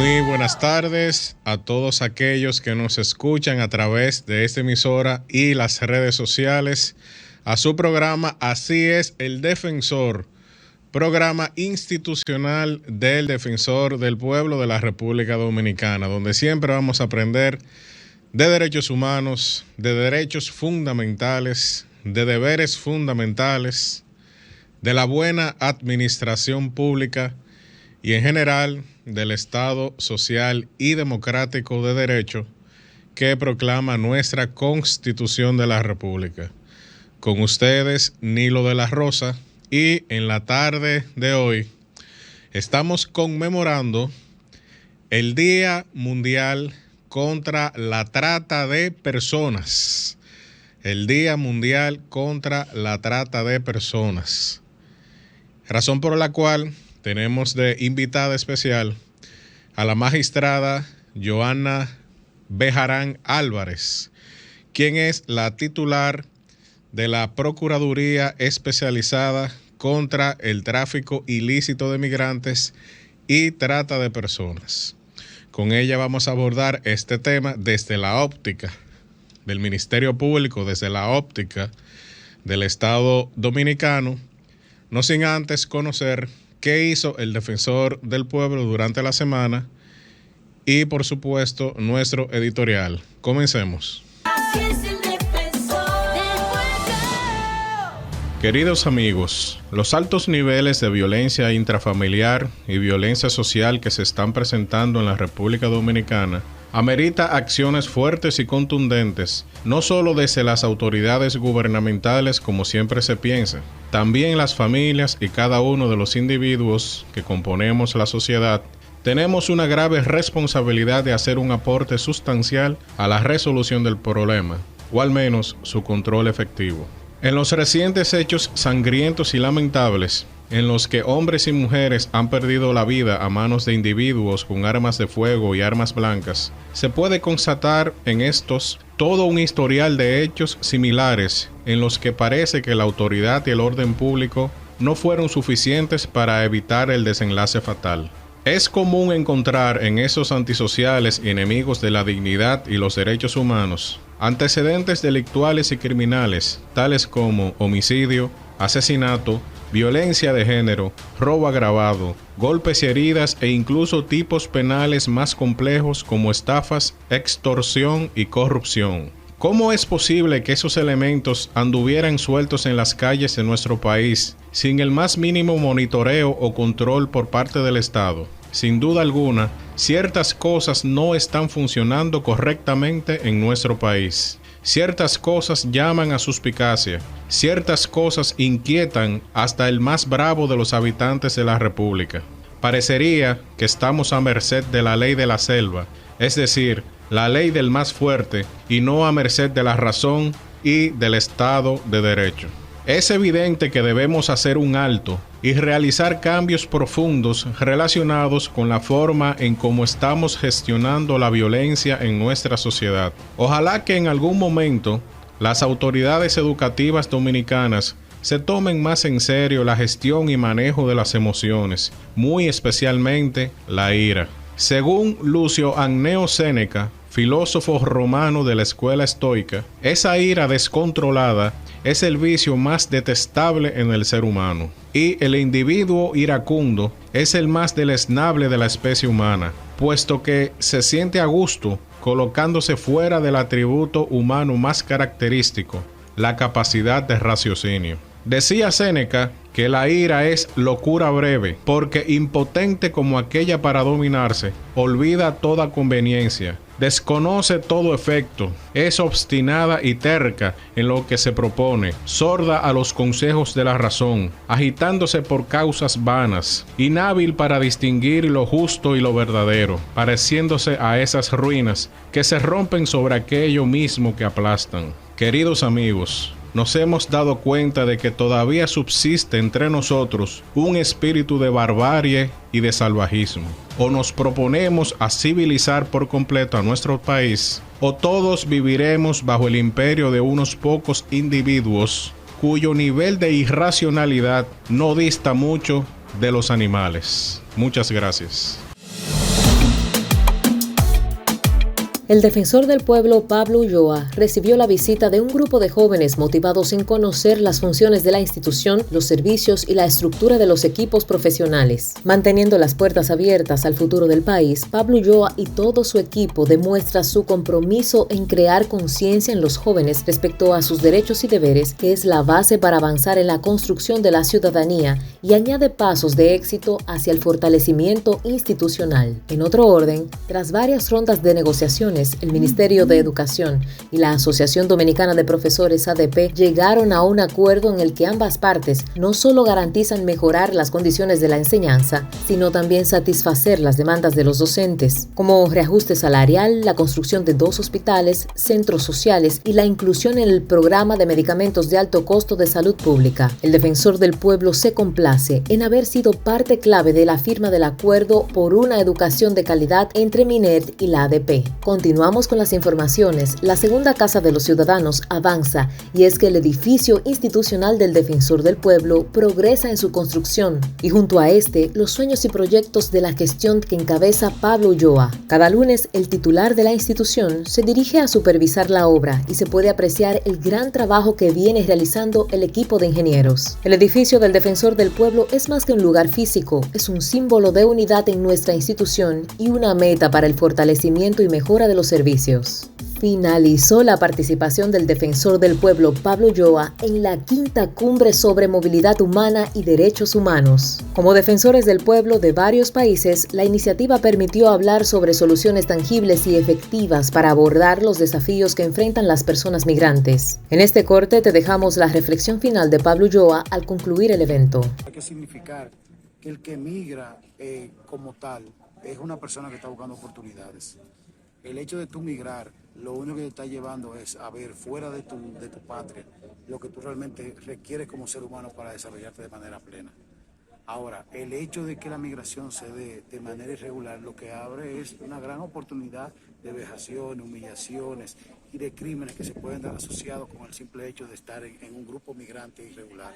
Muy buenas tardes a todos aquellos que nos escuchan a través de esta emisora y las redes sociales, a su programa Así es el Defensor, programa institucional del Defensor del Pueblo de la República Dominicana, donde siempre vamos a aprender de derechos humanos, de derechos fundamentales, de deberes fundamentales, de la buena administración pública y en general del Estado social y democrático de derecho que proclama nuestra Constitución de la República. Con ustedes, Nilo de la Rosa, y en la tarde de hoy estamos conmemorando el Día Mundial contra la Trata de Personas. El Día Mundial contra la Trata de Personas. Razón por la cual tenemos de invitada especial a la magistrada Johanna Bejarán Álvarez, quien es la titular de la Procuraduría Especializada contra el Tráfico Ilícito de Migrantes y Trata de Personas. Con ella vamos a abordar este tema desde la óptica del Ministerio Público, desde la óptica del Estado Dominicano, no sin antes conocer qué hizo el Defensor del Pueblo durante la semana y, por supuesto, nuestro editorial. Comencemos. Queridos amigos, los altos niveles de violencia intrafamiliar y violencia social que se están presentando en la República Dominicana amerita acciones fuertes y contundentes, no solo desde las autoridades gubernamentales como siempre se piensa, también las familias y cada uno de los individuos que componemos la sociedad tenemos una grave responsabilidad de hacer un aporte sustancial a la resolución del problema, o al menos su control efectivo. En los recientes hechos sangrientos y lamentables, en los que hombres y mujeres han perdido la vida a manos de individuos con armas de fuego y armas blancas, se puede constatar en estos todo un historial de hechos similares en los que parece que la autoridad y el orden público no fueron suficientes para evitar el desenlace fatal. Es común encontrar en esos antisociales y enemigos de la dignidad y los derechos humanos antecedentes delictuales y criminales, tales como homicidio, asesinato, violencia de género, robo agravado, golpes y heridas e incluso tipos penales más complejos como estafas, extorsión y corrupción. ¿Cómo es posible que esos elementos anduvieran sueltos en las calles de nuestro país sin el más mínimo monitoreo o control por parte del Estado? Sin duda alguna, ciertas cosas no están funcionando correctamente en nuestro país. Ciertas cosas llaman a suspicacia. Ciertas cosas inquietan hasta el más bravo de los habitantes de la República. Parecería que estamos a merced de la ley de la selva, es decir, la ley del más fuerte, y no a merced de la razón y del Estado de Derecho. Es evidente que debemos hacer un alto y realizar cambios profundos relacionados con la forma en cómo estamos gestionando la violencia en nuestra sociedad. Ojalá que en algún momento las autoridades educativas dominicanas se tomen más en serio la gestión y manejo de las emociones, muy especialmente la ira. Según Lucio Anneo Séneca, filósofo romano de la escuela estoica, esa ira descontrolada es el vicio más detestable en el ser humano, y el individuo iracundo es el más deleznable de la especie humana, puesto que se siente a gusto colocándose fuera del atributo humano más característico, la capacidad de raciocinio. Decía Séneca que la ira es locura breve, porque impotente como aquella para dominarse, olvida toda conveniencia, desconoce todo efecto, es obstinada y terca en lo que se propone, sorda a los consejos de la razón, agitándose por causas vanas, inhábil para distinguir lo justo y lo verdadero, pareciéndose a esas ruinas que se rompen sobre aquello mismo que aplastan. Queridos amigos, nos hemos dado cuenta de que todavía subsiste entre nosotros un espíritu de barbarie y de salvajismo. O nos proponemos a civilizar por completo a nuestro país, o todos viviremos bajo el imperio de unos pocos individuos cuyo nivel de irracionalidad no dista mucho de los animales. Muchas gracias. El defensor del pueblo, Pablo Ulloa, recibió la visita de un grupo de jóvenes motivados en conocer las funciones de la institución, los servicios y la estructura de los equipos profesionales. Manteniendo las puertas abiertas al futuro del país, Pablo Ulloa y todo su equipo demuestra su compromiso en crear conciencia en los jóvenes respecto a sus derechos y deberes, que es la base para avanzar en la construcción de la ciudadanía, y añade pasos de éxito hacia el fortalecimiento institucional. En otro orden, tras varias rondas de negociaciones, el Ministerio de Educación y la Asociación Dominicana de Profesores ADP llegaron a un acuerdo en el que ambas partes no solo garantizan mejorar las condiciones de la enseñanza, sino también satisfacer las demandas de los docentes, como reajuste salarial, la construcción de 2 hospitales, centros sociales y la inclusión en el programa de medicamentos de alto costo de salud pública. El defensor del pueblo se complace en haber sido parte clave de la firma del acuerdo por una educación de calidad entre Minet y la ADP. Continuamos con las informaciones. La segunda Casa de los Ciudadanos avanza, y es que el edificio institucional del Defensor del Pueblo progresa en su construcción, y junto a este, los sueños y proyectos de la gestión que encabeza Pablo Ulloa. Cada lunes, el titular de la institución se dirige a supervisar la obra y se puede apreciar el gran trabajo que viene realizando el equipo de ingenieros. El edificio del Defensor del Pueblo es más que un lugar físico, es un símbolo de unidad en nuestra institución y una meta para el fortalecimiento y mejora de los servicios. Finalizó la participación del Defensor del Pueblo, Pablo Ulloa, en la 5ª Cumbre sobre Movilidad Humana y Derechos Humanos. Como defensores del pueblo de varios países, la iniciativa permitió hablar sobre soluciones tangibles y efectivas para abordar los desafíos que enfrentan las personas migrantes. En este corte te dejamos la reflexión final de Pablo Ulloa al concluir el evento. Hay que significar que el que migra como tal es una persona que está buscando oportunidades. El hecho de tú migrar, lo único que te está llevando es a ver fuera de tu patria lo que tú realmente requieres como ser humano para desarrollarte de manera plena. Ahora, el hecho de que la migración se dé de manera irregular, lo que abre es una gran oportunidad de vejaciones, humillaciones y de crímenes que se pueden dar asociados con el simple hecho de estar en un grupo migrante irregular.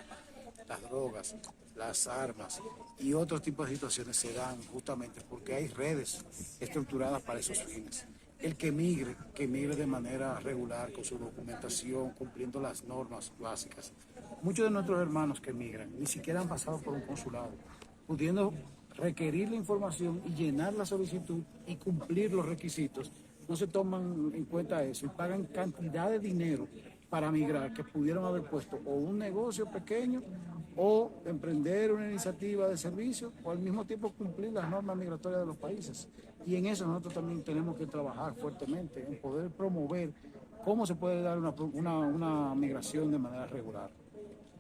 Las drogas, las armas y otros tipos de situaciones se dan justamente porque hay redes estructuradas para esos fines. El que migre de manera regular, con su documentación, cumpliendo las normas básicas. Muchos de nuestros hermanos que migran ni siquiera han pasado por un consulado, pudiendo requerir la información y llenar la solicitud y cumplir los requisitos. No se toman en cuenta eso y pagan cantidad de dinero para migrar que pudieron haber puesto o un negocio pequeño o emprender una iniciativa de servicio o al mismo tiempo cumplir las normas migratorias de los países. Y en eso nosotros también tenemos que trabajar fuertemente en poder promover cómo se puede dar una migración de manera regular.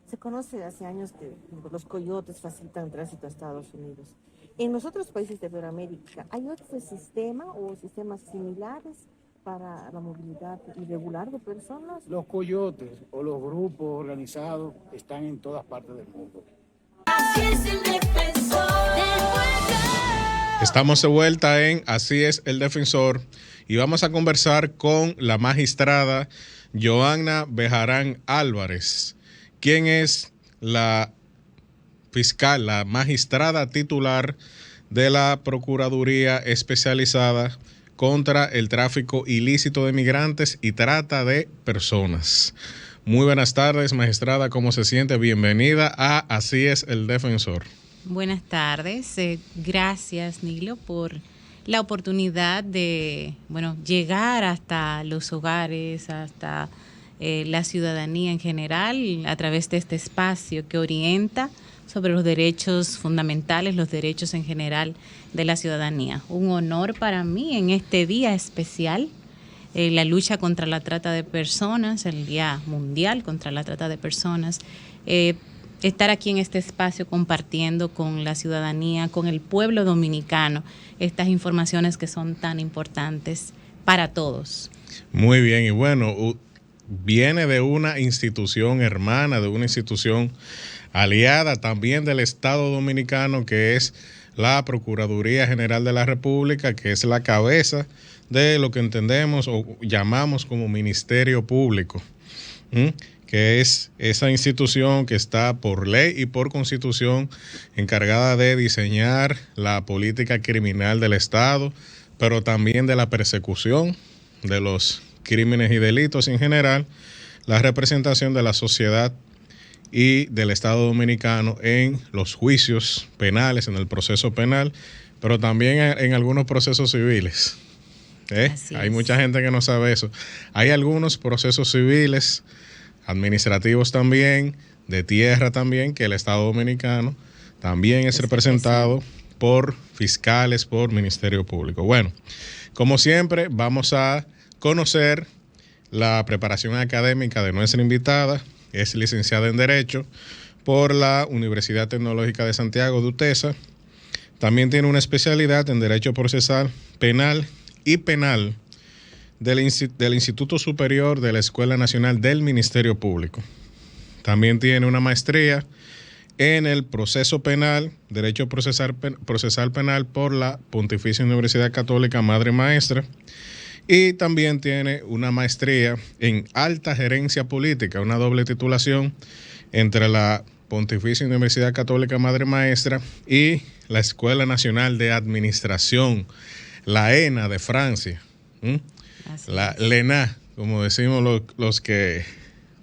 Se conoce hace años que los coyotes facilitan el tránsito a Estados Unidos. En los otros países de Iberoamérica, ¿hay otro sistema o sistemas similares para la movilidad irregular de personas? Los coyotes o los grupos organizados están en todas partes del mundo. Así es el defensor del pueblo. Estamos de vuelta en Así es el Defensor y vamos a conversar con la magistrada Johanna Bejarán Álvarez, quien es la fiscal, la magistrada titular de la Procuraduría Especializada contra el Tráfico Ilícito de Migrantes y Trata de Personas. Muy buenas tardes, magistrada, ¿cómo se siente? Bienvenida a Así es el Defensor. Buenas tardes, gracias Nilo por la oportunidad de llegar hasta los hogares, hasta la ciudadanía en general a través de este espacio que orienta sobre los derechos fundamentales, los derechos en general de la ciudadanía. Un honor para mí en este día especial, la lucha contra la trata de personas, el Día Mundial contra la Trata de Personas, estar aquí en este espacio compartiendo con la ciudadanía, con el pueblo dominicano, estas informaciones que son tan importantes para todos. Muy bien, y bueno, viene de una institución hermana, de una institución aliada también del Estado Dominicano, que es la Procuraduría General de la República, que es la cabeza de lo que entendemos o llamamos como Ministerio Público, que es esa institución que está por ley y por constitución encargada de diseñar la política criminal del Estado, pero también de la persecución de los crímenes y delitos en general, la representación de la sociedad y del Estado Dominicano en los juicios penales, en el proceso penal, pero también en algunos procesos civiles. Hay mucha gente que no sabe eso. Hay algunos procesos civiles, administrativos también, de tierra también, que el Estado Dominicano también es representado por fiscales, por Ministerio Público. Bueno, como siempre, vamos a conocer la preparación académica de nuestra invitada. Es licenciada en Derecho por la Universidad Tecnológica de Santiago de UTESA. También tiene una especialidad en Derecho Procesal Penal y Penal del Instituto Superior de la Escuela Nacional del Ministerio Público. También tiene una maestría en el Proceso Penal, Derecho Procesal Penal por la Pontificia Universidad Católica Madre Maestra. Y también tiene una maestría en Alta Gerencia Política, una doble titulación entre la Pontificia Universidad Católica Madre Maestra y la Escuela Nacional de Administración, la ENA de Francia. La LENA, como decimos los que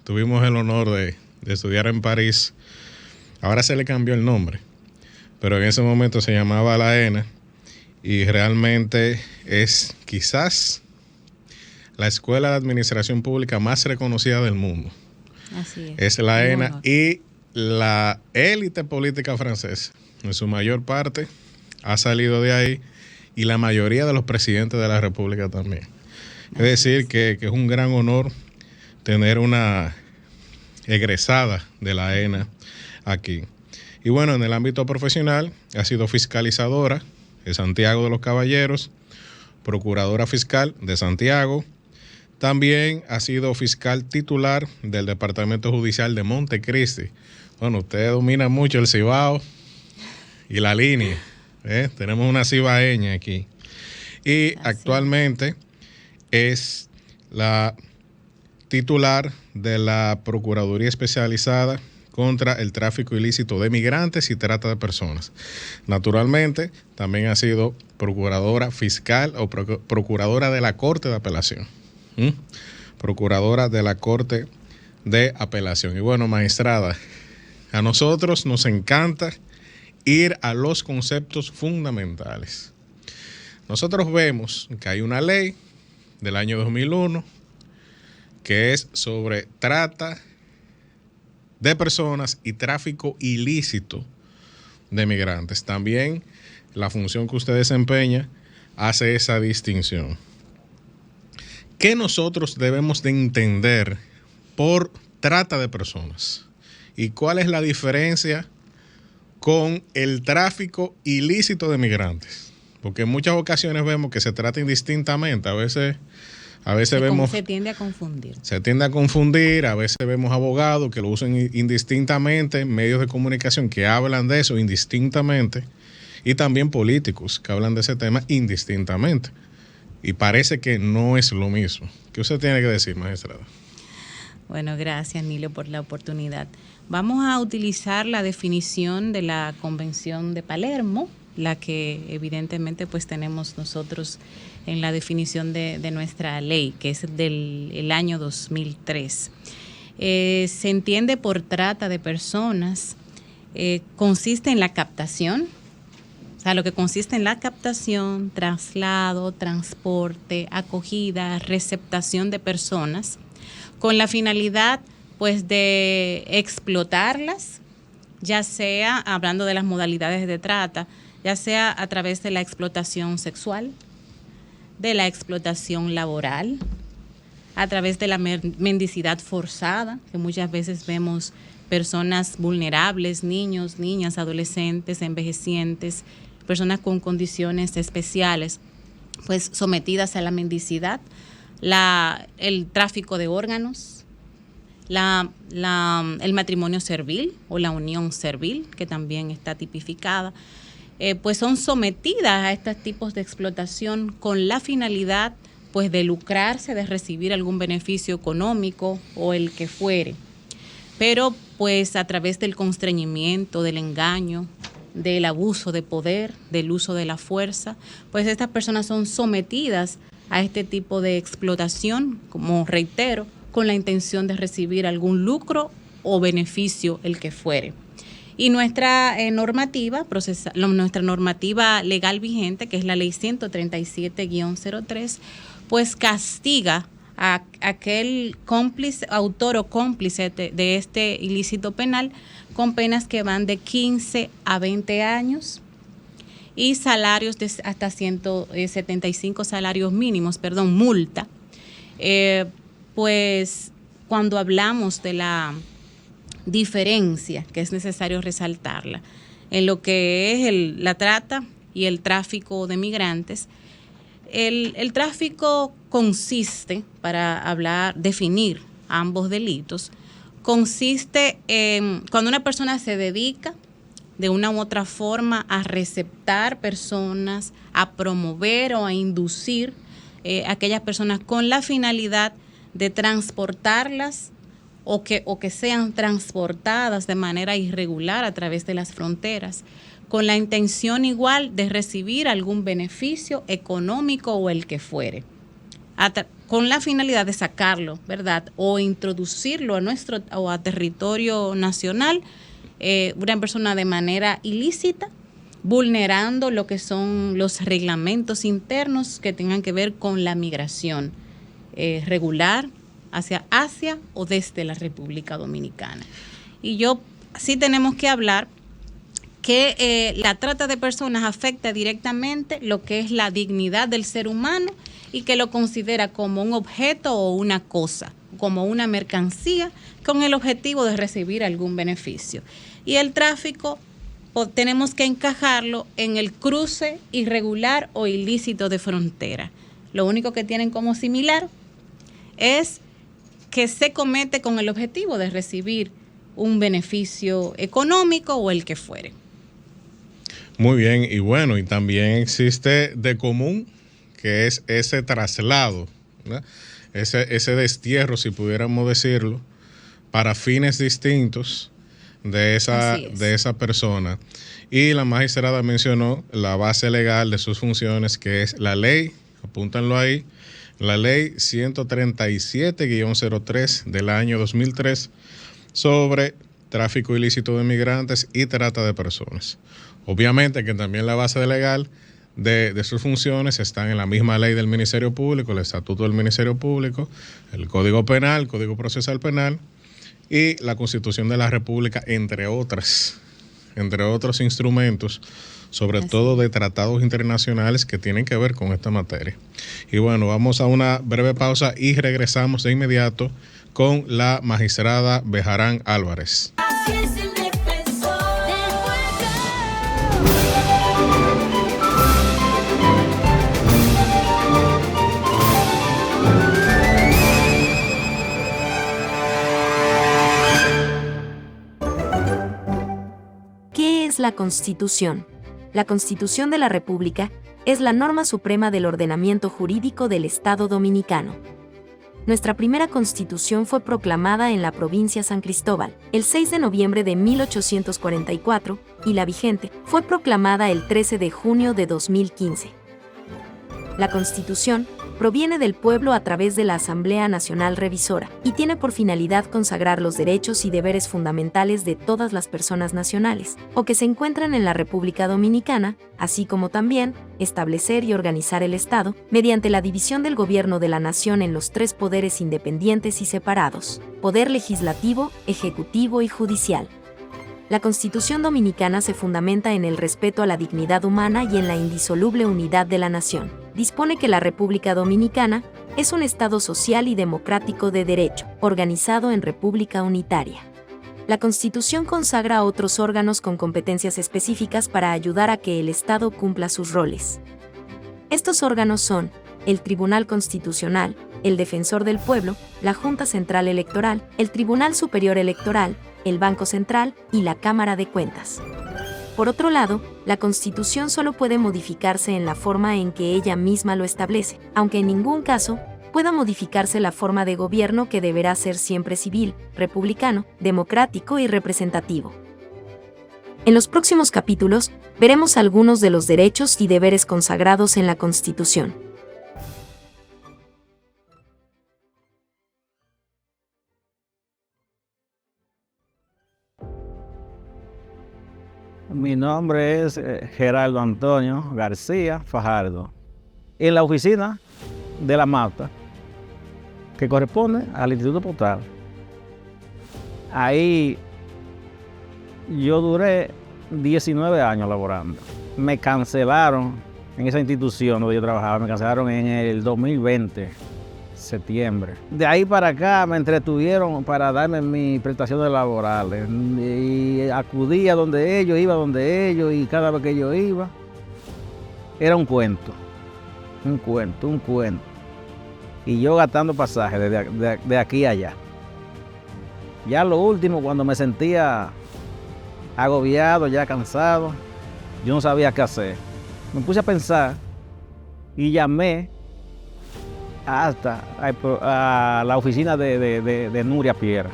tuvimos el honor de estudiar en París. Ahora se le cambió el nombre, pero en ese momento se llamaba la ENA y realmente es quizás la escuela de administración pública más reconocida del mundo. Así es la ENA y la élite política francesa, en su mayor parte, ha salido de ahí y la mayoría de los presidentes de la República también. Es decir, que es un gran honor tener una egresada de la ENA aquí. Y bueno, en el ámbito profesional ha sido fiscalizadora de Santiago de los Caballeros, procuradora fiscal de Santiago. También ha sido fiscal titular del Departamento Judicial de Montecristi. Bueno, usted domina mucho el Cibao y la línea. Tenemos una cibaeña aquí. Y actualmente es la titular de la Procuraduría Especializada contra el tráfico ilícito de migrantes y trata de personas. Naturalmente, también ha sido procuradora fiscal o procuradora de la Corte de Apelación. Procuradora de la Corte de Apelación. Y bueno, magistrada, a nosotros nos encanta ir a los conceptos fundamentales. Nosotros vemos que hay una ley del año 2001 que es sobre trata de personas y tráfico ilícito de migrantes. También la función que usted desempeña hace esa distinción. ¿Qué nosotros debemos de entender por trata de personas? ¿Y cuál es la diferencia con el tráfico ilícito de migrantes? Porque en muchas ocasiones vemos que se trata indistintamente. A veces vemos... Se tiende a confundir. Se tiende a confundir. A veces vemos abogados que lo usan indistintamente, medios de comunicación que hablan de eso indistintamente, y también políticos que hablan de ese tema indistintamente. Y parece que no es lo mismo. ¿Qué usted tiene que decir, magistrada? Bueno, gracias, Nilo, por la oportunidad. Vamos a utilizar la definición de la Convención de Palermo, la que evidentemente pues tenemos nosotros en la definición de nuestra ley, que es del año 2003. Se entiende por trata de personas, consiste en la captación, o sea, lo que consiste en la captación, traslado, transporte, acogida, receptación de personas, con la finalidad pues de explotarlas, ya sea, hablando de las modalidades de trata, ya sea a través de la explotación sexual, de la explotación laboral, a través de la mendicidad forzada, que muchas veces vemos personas vulnerables, niños, niñas, adolescentes, envejecientes, personas con condiciones especiales, pues sometidas a la mendicidad, el tráfico de órganos, el matrimonio servil o la unión servil, que también está tipificada, pues son sometidas a estos tipos de explotación con la finalidad pues de lucrarse, de recibir algún beneficio económico o el que fuere, pero pues a través del constreñimiento, del engaño, del abuso de poder, del uso de la fuerza, pues estas personas son sometidas a este tipo de explotación, como reitero, con la intención de recibir algún lucro o beneficio, el que fuere. Y nuestra normativa legal vigente, que es la ley 137-03, pues castiga a aquel cómplice, autor o cómplice de este ilícito penal con penas que van de 15 a 20 años y salarios de hasta 175 salarios mínimos, multa. Pues cuando hablamos de la diferencia, que es necesario resaltarla, en lo que es la trata y el tráfico de migrantes. El tráfico consiste, para definir ambos delitos, consiste en cuando una persona se dedica de una u otra forma a receptar personas, a promover o a inducir a aquellas personas con la finalidad de transportarlas o que sean transportadas de manera irregular a través de las fronteras, con la intención igual de recibir algún beneficio económico o el que fuere, con la finalidad de sacarlo, ¿verdad? O introducirlo a territorio nacional, una persona de manera ilícita, vulnerando lo que son los reglamentos internos que tengan que ver con la migración regular hacia o desde la República Dominicana. Y sí tenemos que hablar que la trata de personas afecta directamente lo que es la dignidad del ser humano y que lo considera como un objeto o una cosa, como una mercancía con el objetivo de recibir algún beneficio. Y el tráfico tenemos que encajarlo en el cruce irregular o ilícito de frontera. Lo único que tienen como similar es que se comete con el objetivo de recibir un beneficio económico o el que fuere. Muy bien, y bueno, y también existe de común, que es ese traslado, ¿verdad? Ese destierro, si pudiéramos decirlo, para fines distintos de esa persona. Y la magistrada mencionó la base legal de sus funciones, que es la ley, apúntanlo ahí, la ley 137-03 del año 2003 sobre tráfico ilícito de migrantes y trata de personas. Obviamente que también la base legal de sus funciones están en la misma ley del Ministerio Público, el Estatuto del Ministerio Público, el Código Penal, el Código Procesal Penal y la Constitución de la República, entre otros instrumentos, sobre todo de tratados internacionales que tienen que ver con esta materia. Y bueno, vamos a una breve pausa y regresamos de inmediato con la magistrada Bejarán Álvarez. Así es el defensor del pueblo. ¿Qué es la Constitución? La Constitución de la República es la norma suprema del ordenamiento jurídico del Estado Dominicano. Nuestra primera Constitución fue proclamada en la provincia San Cristóbal el 6 de noviembre de 1844 y la vigente fue proclamada el 13 de junio de 2015. La Constitución proviene del pueblo a través de la Asamblea Nacional Revisora y tiene por finalidad consagrar los derechos y deberes fundamentales de todas las personas nacionales o que se encuentran en la República Dominicana, así como también establecer y organizar el Estado mediante la división del gobierno de la nación en los tres poderes independientes y separados: poder legislativo, ejecutivo y judicial. La Constitución Dominicana se fundamenta en el respeto a la dignidad humana y en la indisoluble unidad de la nación. Dispone que la República Dominicana es un Estado social y democrático de derecho, organizado en república unitaria. La Constitución consagra otros órganos con competencias específicas para ayudar a que el Estado cumpla sus roles. Estos órganos son el Tribunal Constitucional, el Defensor del Pueblo, la Junta Central Electoral, el Tribunal Superior Electoral, el Banco Central y la Cámara de Cuentas. Por otro lado, la Constitución solo puede modificarse en la forma en que ella misma lo establece, aunque en ningún caso pueda modificarse la forma de gobierno, que deberá ser siempre civil, republicano, democrático y representativo. En los próximos capítulos, veremos algunos de los derechos y deberes consagrados en la Constitución. Mi nombre es Gerardo Antonio García Fajardo. En la oficina de la MAPTA, que corresponde al Instituto Postal. Ahí yo duré 19 años laborando. Me cancelaron en esa institución donde yo trabajaba, me cancelaron en el 2020, septiembre. De ahí para acá me entretuvieron para darme mis prestaciones laborales. Y acudía donde ellos, iba donde ellos, y cada vez que yo iba, era un cuento. Y yo gastando pasajes de aquí a allá. Ya lo último, cuando me sentía agobiado, ya cansado, yo no sabía qué hacer. Me puse a pensar y llamé hasta a la oficina de Nuria Piera.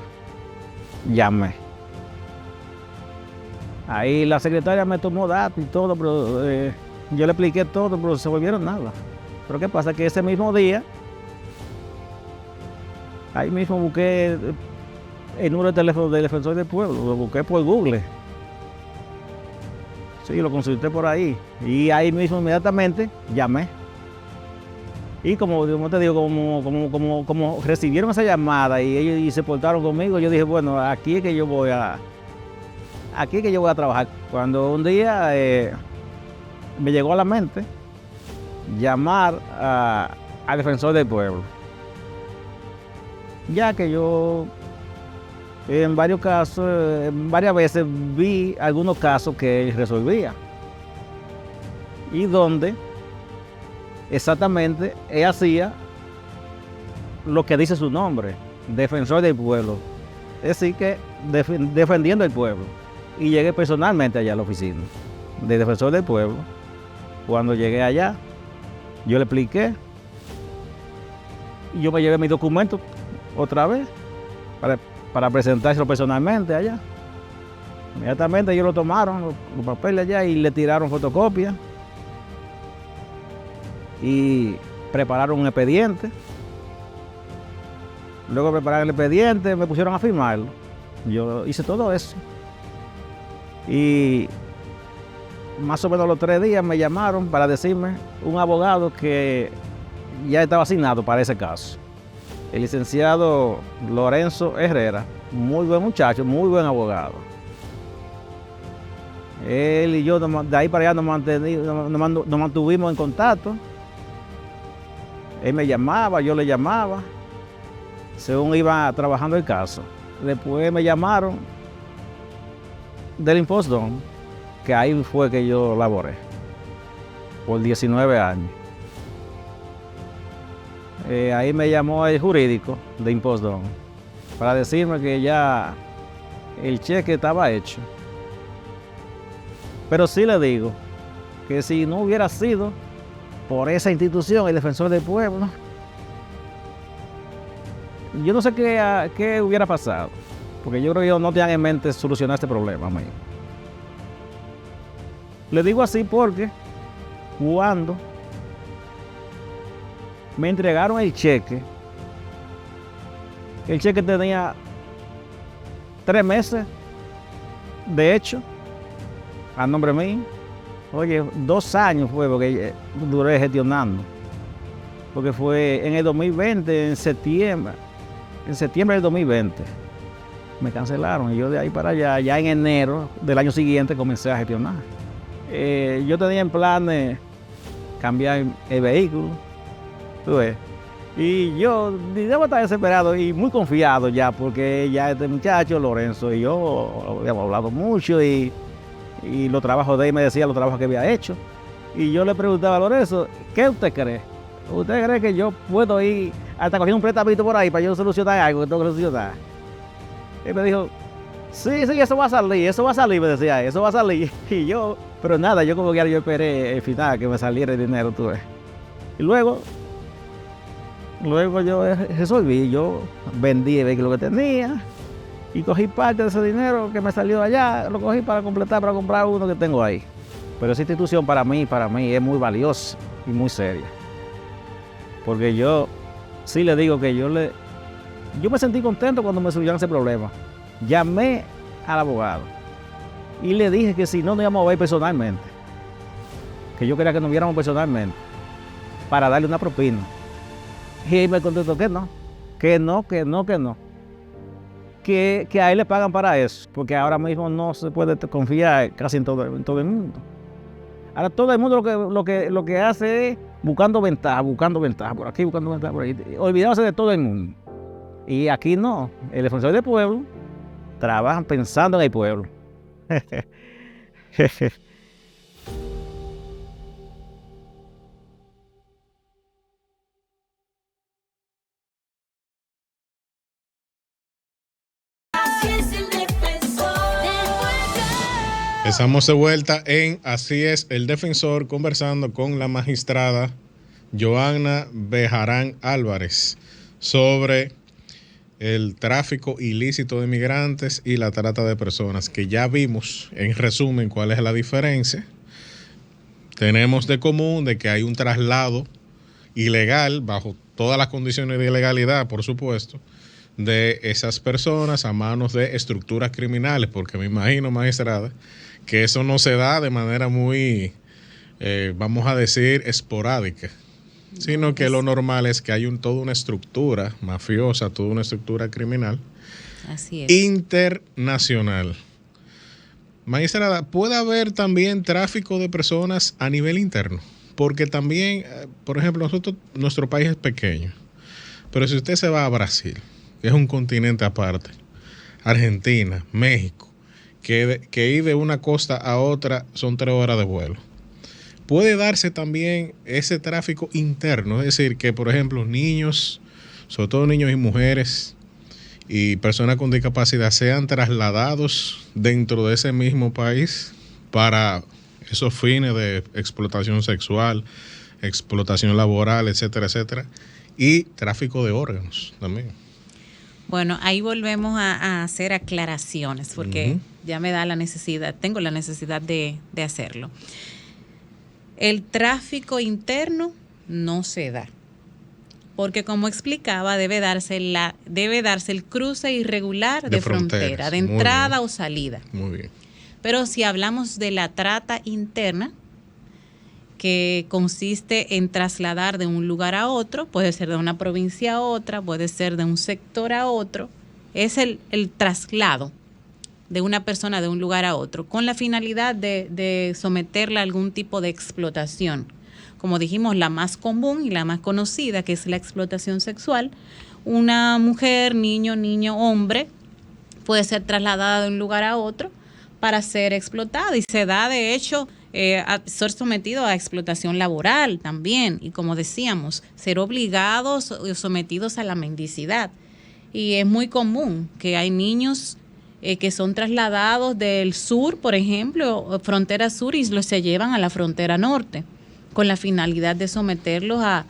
Llamé. Ahí la secretaria me tomó datos y todo, pero yo le expliqué todo, pero se volvieron nada. Pero qué pasa, que ese mismo día, ahí mismo busqué el número de teléfono del defensor del pueblo, lo busqué por Google. Sí, lo consulté por ahí. Y ahí mismo inmediatamente llamé. Y como te digo, como recibieron esa llamada y ellos se portaron conmigo, yo dije, bueno, aquí es que yo voy a trabajar. Cuando un día me llegó a la mente llamar al defensor del pueblo, ya que yo en varios casos, varias veces vi algunos casos que él resolvía y donde exactamente él hacía lo que dice su nombre, defensor del pueblo, es decir que defendiendo el pueblo. Y llegué personalmente allá a la oficina de defensor del pueblo. Cuando llegué allá, yo le expliqué y yo me llevé mis documentos otra vez para presentárselo personalmente allá. Inmediatamente ellos lo tomaron, los papeles allá, y le tiraron fotocopias y prepararon un expediente. Luego de preparar el expediente, me pusieron a firmarlo. Yo hice todo eso. Y más o menos los 3 días me llamaron para decirme un abogado que ya estaba asignado para ese caso. El licenciado Lorenzo Herrera, muy buen muchacho, muy buen abogado. Él y yo de ahí para allá nos mantuvimos en contacto. Él me llamaba, yo le llamaba, según iba trabajando el caso. Después me llamaron del Impostón, que ahí fue que yo laboré por 19 años. Ahí me llamó el jurídico de Impostón para decirme que ya el cheque estaba hecho. Pero sí le digo que si no hubiera sido por esa institución, el defensor del pueblo, yo no sé qué hubiera pasado, porque yo creo que ellos no tenían en mente solucionar este problema, amigo. Le digo así porque cuando me entregaron el cheque tenía 3 meses de hecho a nombre mío. Oye, 2 años fue porque duré gestionando, porque fue en el 2020, en septiembre del 2020 me cancelaron, y yo de ahí para allá, ya en enero del año siguiente comencé a gestionar. Yo tenía en planes cambiar el vehículo, tú ves, y yo debo estar desesperado y muy confiado ya, porque ya este muchacho Lorenzo y yo habíamos hablado mucho, y los trabajos de él, me decía los trabajos que había hecho, y yo le preguntaba a Lorenzo, ¿qué usted cree? ¿Usted cree que yo puedo ir hasta cogiendo un prestamito por ahí para yo solucionar algo que tengo que solucionar? Él me dijo, sí, eso va a salir, me decía, eso va a salir. Y yo, pero nada, yo como que yo esperé el final, que me saliera el dinero, tú ves. Y luego yo resolví, yo vendí el vehículo que tenía y cogí parte de ese dinero que me salió allá, lo cogí para comprar uno que tengo ahí. Pero esa institución para mí es muy valiosa y muy seria. Porque yo sí le digo que yo me sentí contento cuando me surgieron ese problema. Llamé al abogado Y le dije que si no, nos íbamos a ver personalmente. Que yo quería que nos viéramos personalmente. Para darle una propina. Y él me contestó que no. Que no, que no, que no. Que a él le pagan para eso. Porque ahora mismo no se puede confiar casi en todo el mundo. Ahora todo el mundo lo que hace es buscando ventaja por aquí, buscando ventaja por ahí. Olvidándose de todo el mundo. Y aquí no. El defensor del pueblo trabajan pensando en el pueblo. Así es el defensor del pueblo. Estamos de vuelta en Así es el defensor, conversando con la magistrada Johanna Bejarán Álvarez sobre el tráfico ilícito de migrantes y la trata de personas, que ya vimos en resumen cuál es la diferencia. Tenemos de común de que hay un traslado ilegal, bajo todas las condiciones de ilegalidad, por supuesto, de esas personas a manos de estructuras criminales, porque me imagino, magistrada, que eso no se da de manera muy, vamos a decir, esporádica, sino que lo normal es que hay toda una estructura mafiosa, toda una estructura criminal. Así es. Internacional. Magistrada, ¿puede haber también tráfico de personas a nivel interno? Porque también, por ejemplo, nuestro país es pequeño, pero si usted se va a Brasil, que es un continente aparte, Argentina, México, que ir de una costa a otra son 3 horas de vuelo. Puede darse también ese tráfico interno, es decir, que por ejemplo niños, sobre todo niños y mujeres y personas con discapacidad, sean trasladados dentro de ese mismo país para esos fines de explotación sexual, explotación laboral, etcétera, etcétera, y tráfico de órganos también. Bueno, ahí volvemos a hacer aclaraciones, porque ya me da la necesidad, tengo la necesidad de hacerlo. El tráfico interno no se da, porque como explicaba, debe darse el cruce irregular de frontera, de entrada o salida. Muy bien. Pero si hablamos de la trata interna, que consiste en trasladar de un lugar a otro, puede ser de una provincia a otra, puede ser de un sector a otro, es el traslado de una persona de un lugar a otro, con la finalidad de someterla a algún tipo de explotación. Como dijimos, la más común y la más conocida, que es la explotación sexual. Una mujer, niño, hombre, puede ser trasladada de un lugar a otro para ser explotada, y se da, de hecho, a ser sometido a explotación laboral también, y como decíamos, ser obligados o sometidos a la mendicidad. Y es muy común que hay niños que son trasladados del sur, por ejemplo, frontera sur, y se llevan a la frontera norte, con la finalidad de someterlos a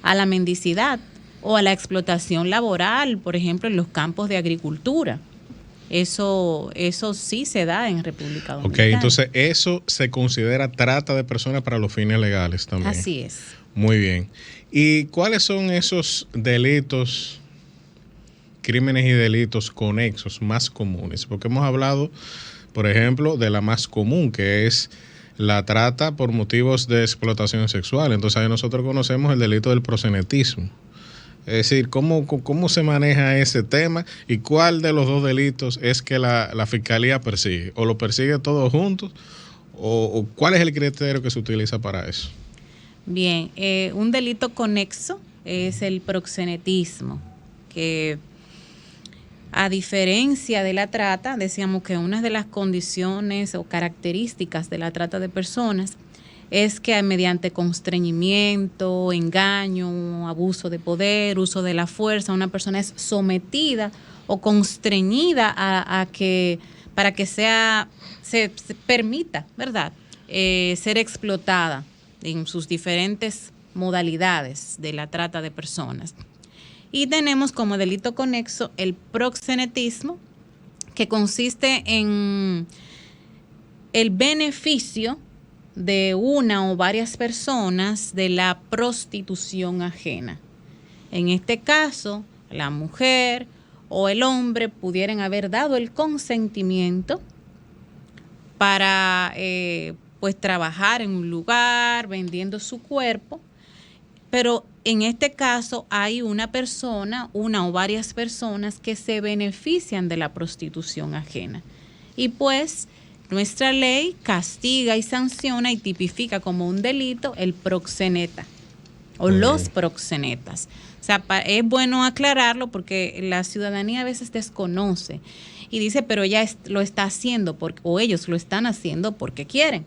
la mendicidad o a la explotación laboral, por ejemplo, en los campos de agricultura. Eso sí se da en República Dominicana. Ok, entonces eso se considera trata de personas para los fines legales también. Así es. Muy bien. ¿Y cuáles son esos delitos, crímenes y delitos conexos más comunes? Porque hemos hablado, por ejemplo, de la más común, que es la trata por motivos de explotación sexual. Entonces ahí nosotros conocemos el delito del proxenetismo. Es decir, ¿cómo se maneja ese tema y cuál de los dos delitos es que la Fiscalía persigue? ¿O lo persigue todos juntos? ¿O cuál es el criterio que se utiliza para eso? Bien, un delito conexo es el proxenetismo, que a diferencia de la trata, decíamos que una de las condiciones o características de la trata de personas es que mediante constreñimiento, engaño, abuso de poder, uso de la fuerza, una persona es sometida o constreñida para que se permita, ¿verdad?, ser explotada en sus diferentes modalidades de la trata de personas. Y tenemos como delito conexo el proxenetismo, que consiste en el beneficio de una o varias personas de la prostitución ajena. En este caso, la mujer o el hombre pudieran haber dado el consentimiento para pues trabajar en un lugar, vendiendo su cuerpo, pero en este caso hay una persona, una o varias personas que se benefician de la prostitución ajena. Y pues nuestra ley castiga y sanciona y tipifica como un delito el proxeneta o los proxenetas. O sea, es bueno aclararlo porque la ciudadanía a veces desconoce y dice, pero ella lo está haciendo o ellos lo están haciendo porque quieren.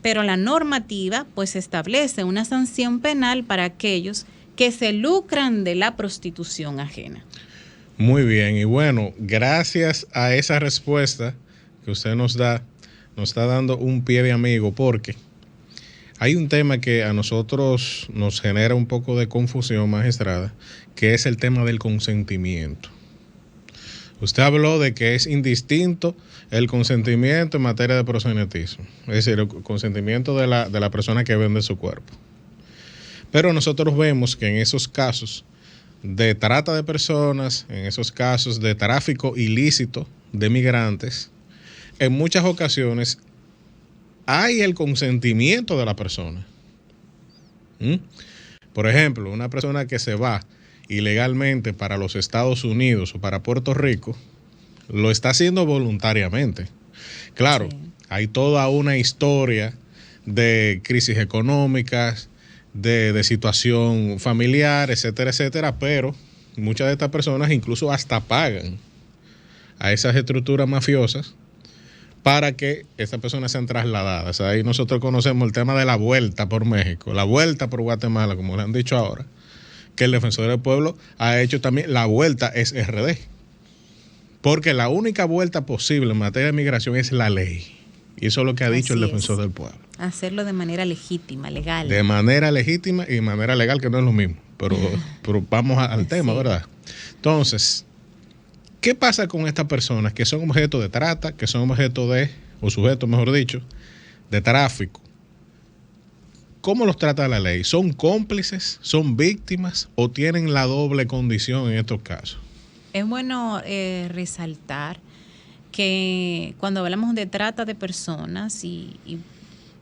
Pero la normativa pues establece una sanción penal para aquellos que se lucran de la prostitución ajena. Muy bien, y bueno, gracias a esa respuesta que usted nos está dando un pie de amigo, porque hay un tema que a nosotros nos genera un poco de confusión, magistrada, que es el tema del consentimiento. Usted habló de que es indistinto el consentimiento en materia de proxenetismo, es decir, el consentimiento de la persona que vende su cuerpo. Pero nosotros vemos que en esos casos de trata de personas, en esos casos de tráfico ilícito de migrantes, en muchas ocasiones hay el consentimiento de la persona. Por ejemplo, una persona que se va ilegalmente para los Estados Unidos o para Puerto Rico, lo está haciendo voluntariamente. Claro, sí, hay toda una historia de crisis económicas, de situación familiar, etcétera, etcétera, pero muchas de estas personas incluso hasta pagan a esas estructuras mafiosas para que estas personas sean trasladadas. Ahí nosotros conocemos el tema de la vuelta por México, la vuelta por Guatemala, como le han dicho ahora, que el Defensor del Pueblo ha hecho también la vuelta es RD. Porque la única vuelta posible en materia de migración es la ley. Y eso es lo que ha dicho el Defensor del Pueblo. Hacerlo de manera legítima, legal. De manera legítima y de manera legal, que no es lo mismo. Pero vamos al tema, ¿verdad? Entonces, ¿qué pasa con estas personas que son objeto de trata, que son objeto de, o sujetos, mejor dicho, de tráfico? ¿Cómo los trata la ley? ¿Son cómplices, son víctimas o tienen la doble condición en estos casos? Es bueno resaltar que cuando hablamos de trata de personas y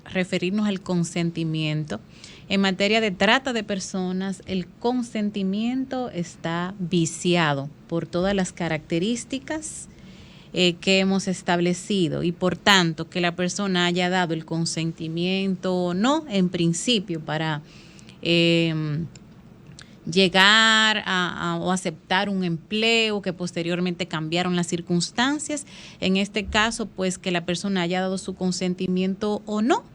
referirnos al consentimiento, en materia de trata de personas, el consentimiento está viciado por todas las características que hemos establecido y por tanto que la persona haya dado el consentimiento o no, en principio, para llegar o aceptar un empleo que posteriormente cambiaron las circunstancias. En este caso, pues que la persona haya dado su consentimiento o no,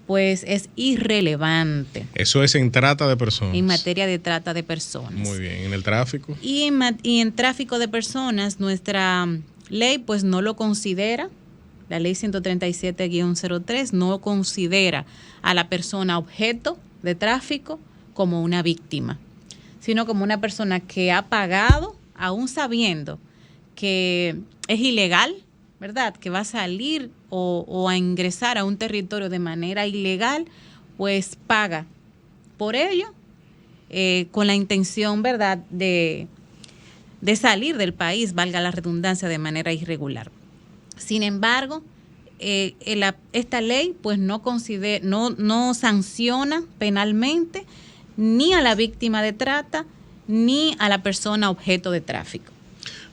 pues es irrelevante. Eso es en trata de personas. En materia de trata de personas. Muy bien. ¿En el tráfico? Y en tráfico de personas, nuestra ley pues no lo considera. La ley 137-03 no considera a la persona objeto de tráfico como una víctima, sino como una persona que ha pagado, aún sabiendo que es ilegal, ¿verdad? Que va a salir o a ingresar a un territorio de manera ilegal, pues paga por ello, con la intención, ¿verdad?, de salir del país, valga la redundancia, de manera irregular. Sin embargo, esta ley pues no sanciona penalmente ni a la víctima de trata ni a la persona objeto de tráfico.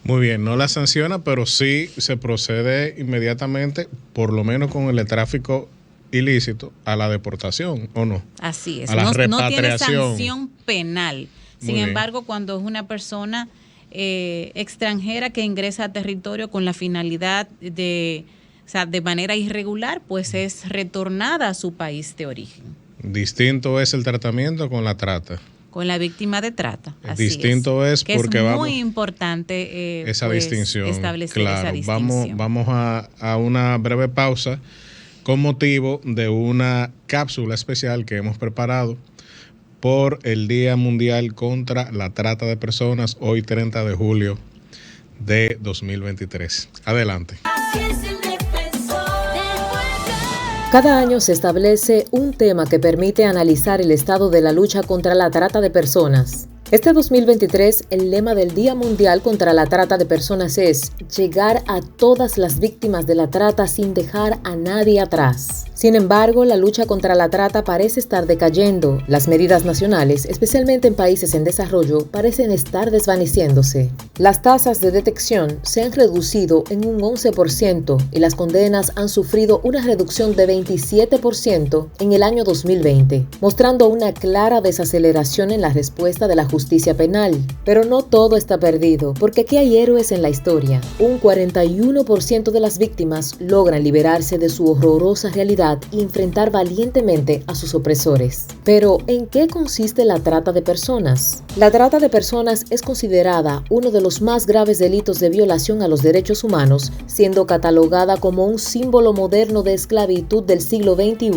Muy bien, no la sanciona, pero sí se procede inmediatamente, por lo menos con el tráfico ilícito, a la deportación, ¿o no? Así es, a la repatriación. No tiene sanción penal. Sin embargo, cuando es una persona extranjera que ingresa a territorio con la finalidad de manera irregular, pues es retornada a su país de origen. Distinto es el tratamiento con la trata. Con la víctima de trata. Así distinto es que porque es muy importante esa distinción. Establecer claro, esa distinción. Vamos a una breve pausa con motivo de una cápsula especial que hemos preparado por el Día Mundial contra la Trata de Personas, hoy 30 de julio de 2023. Adelante. Cada año se establece un tema que permite analizar el estado de la lucha contra la trata de personas. Este 2023, el lema del Día Mundial contra la Trata de Personas es llegar a todas las víctimas de la trata sin dejar a nadie atrás. Sin embargo, la lucha contra la trata parece estar decayendo. Las medidas nacionales, especialmente en países en desarrollo, parecen estar desvaneciéndose. Las tasas de detección se han reducido en un 11% y las condenas han sufrido una reducción de 27% en el año 2020, mostrando una clara desaceleración en la respuesta de la justicia penal. Pero no todo está perdido, porque aquí hay héroes en la historia. Un 41% de las víctimas logran liberarse de su horrorosa realidad y enfrentar valientemente a sus opresores. Pero, ¿en qué consiste la trata de personas? La trata de personas es considerada uno de los más graves delitos de violación a los derechos humanos, siendo catalogada como un símbolo moderno de esclavitud del siglo XXI,